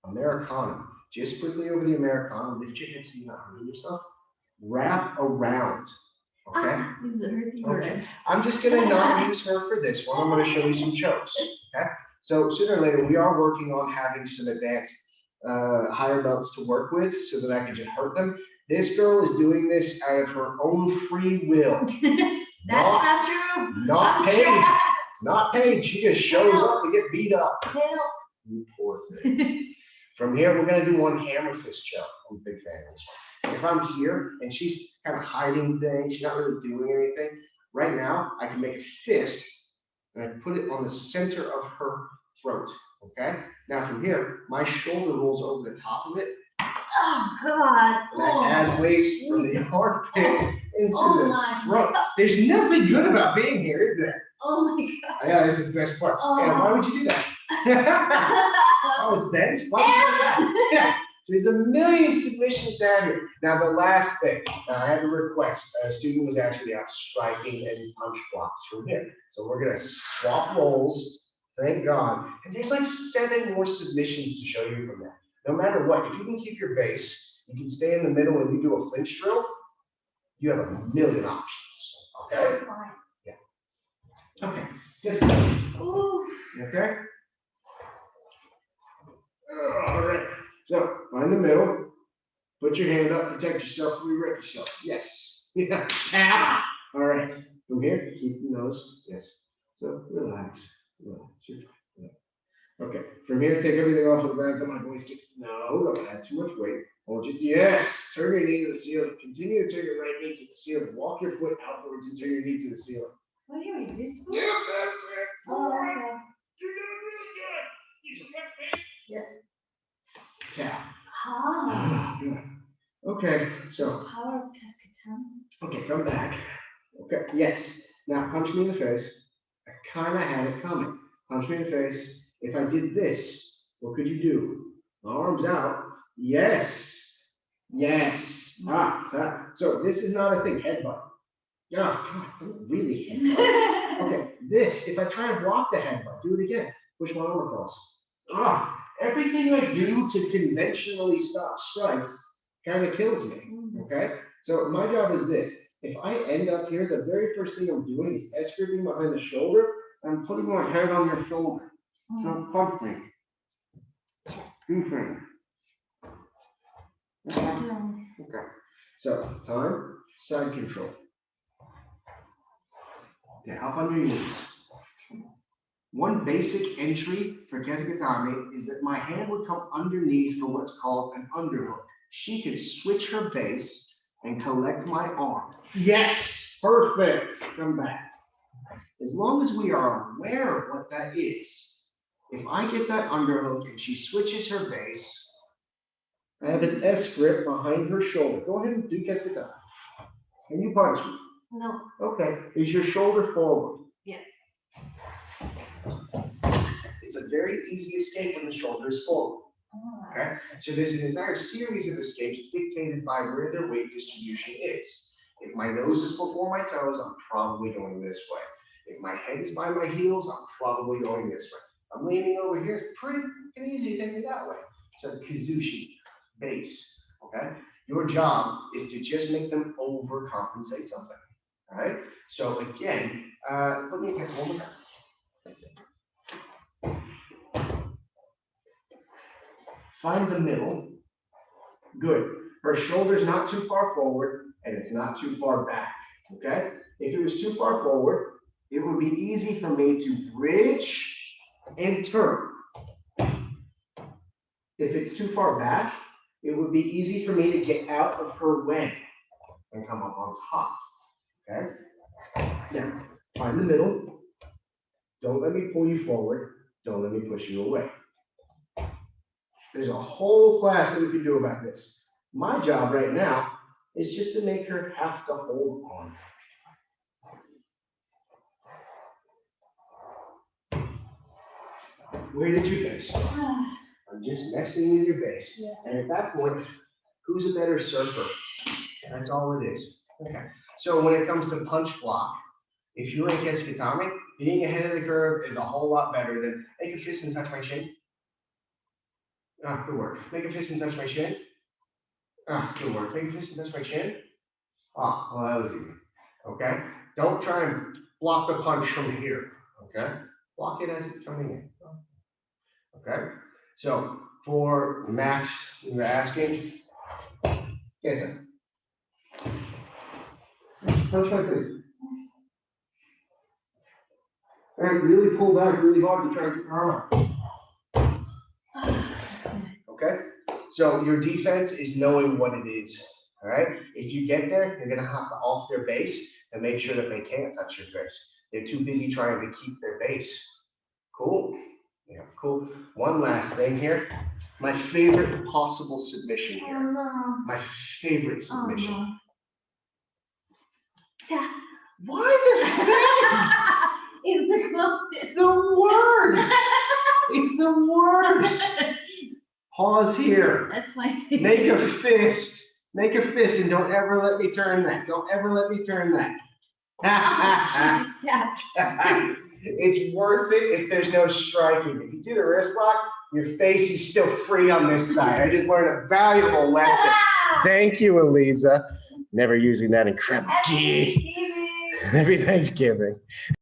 Americana. Just quickly over the Americana. Lift your head so you're not hurting yourself. Wrap around. Okay? This is hurting. Okay. I'm just going to not use her for this one. I'm going to show you some chokes. Okay? So sooner or later, we are working on having some advanced higher belts to work with so that I can just hurt them. This girl is doing this out of her own free will. That's not true. Not paid. Not paid. She just shows up to get beat up. Help. You poor thing. From here, we're going to do one hammer fist choke. I'm a big fan of this one. If I'm here and she's kind of hiding things, she's not really doing anything, right now, I can make a fist and I put it on the center of her throat. Okay? Now from here, my shoulder rolls over the top of it. Oh, God. And I add weight from the armpit into the throat. God. There's nothing good about being here, is there? Oh, my God. Yeah, this is the best part. Oh. Yeah, why would you do that? Oh, it's bent? Why would you do that? Yeah. So there's a million submissions down here. Now, the last thing, I had a request. A student was actually out striking and punch blocks from here. So we're going to swap roles. Thank God. And there's like 7 more submissions to show you from that. No matter what, if you can keep your base, you can stay in the middle and you do a Flinch drill, you have a million options. Okay? Yeah. Okay. Just okay? All right. So find the middle. Put your hand up. Protect yourself. Re-wreck yourself. Yes. Yeah. Tap. All right. From here, keep your nose. Yes. So relax. Relax. You're fine. Yeah. Okay. From here, take everything off of the ground until my voice gets. No, don't add too much weight. Hold you. Yes. Turn your knee to the ceiling. Continue to turn your right knee to the ceiling. Walk your foot outwards and turn your knee to the ceiling. What are you doing? This foot? Yep, that's it. Oh, okay. You're doing really good. You select me. Yeah. Tap. Ah. Okay, so. Power of Cascatan. Okay, come back. Okay, yes. Now punch me in the face. I kind of had it coming. Punch me in the face. If I did this, what could you do? Arms out. Yes. Yes. Ah, tap. So this is not a thing. Headbutt. Oh, God, don't really headbutt. Okay, this, if I try and block the headbutt, do it again. Push my arm across. Ah, everything I do to conventionally stop strikes kind of kills me. Okay? So my job is this. if I end up here, the very first thing I'm doing is S-gripping behind the shoulder. I'm putting my hand on your shoulder. So punch me. Okay. So time, side control. Okay, up on your knees. One basic entry for Kesikatami is that my hand would come underneath for what's called an underhook. She could switch her base and collect my arm. Yes, perfect. Come back. As long as we are aware of what that is, if I get that underhook and she switches her base, I have an S grip behind her shoulder. Go ahead and do Kesikatami. Can you punch me? No. Okay. Is your shoulder forward? Yeah. It's a very easy escape when the shoulder is forward. Okay, so there's an entire series of escapes dictated by where their weight distribution is. If my nose is before my toes, I'm probably going this way. If my head is by my heels, I'm probably going this way. I'm leaning over here, it's pretty easy to take me that way. So Kizushi, base, okay? Your job is to just make them overcompensate something, all right? So again, let me guess one more time. Find the middle. Good. Her shoulder's not too far forward and it's not too far back. Okay? If it was too far forward, it would be easy for me to bridge and turn. If it's too far back, it would be easy for me to get out of her way and come up on top. Okay? Now, find the middle. Don't let me pull you forward. Don't let me push you away. There's a whole class that we can do about this. My job right now is just to make her have to hold on. Where did you base? I'm just messing with your base. Yeah. And at that point, who's a better surfer? That's all it is. Okay. So when it comes to punch block, if you're in Kesikatami, being ahead of the curve is a whole lot better than make a fist and touch my shin. Ah, good work. Make a fist and touch my shin. Ah, good work. Make a fist and touch my chin. Ah, well, that was easy. Okay? Don't try and block the punch from here. Okay? Block it as it's coming in. Okay? So, for Max, you're asking, yes, punch my face. All right, really pull back really hard to try to get your arm out. Okay, so your defense is knowing what it is. All right, if you get there, you're gonna have to off their base and make sure that they can't touch your face. They're too busy trying to keep their base. Cool. Yeah, cool. One last thing here. My favorite possible submission here. Oh, no. My favorite submission. Oh, no. Why the face? It's the It's closest. the worst. It's the worst. Pause here. That's my favorite. Make a fist. Make a fist and don't ever let me turn that. Don't ever let me turn that. It's worth it if there's no striking. If you do the wrist lock, your face is still free on this side. I just learned a valuable lesson. Thank you, Eliza. Never using that in crap. Happy Thanksgiving. Happy Thanksgiving.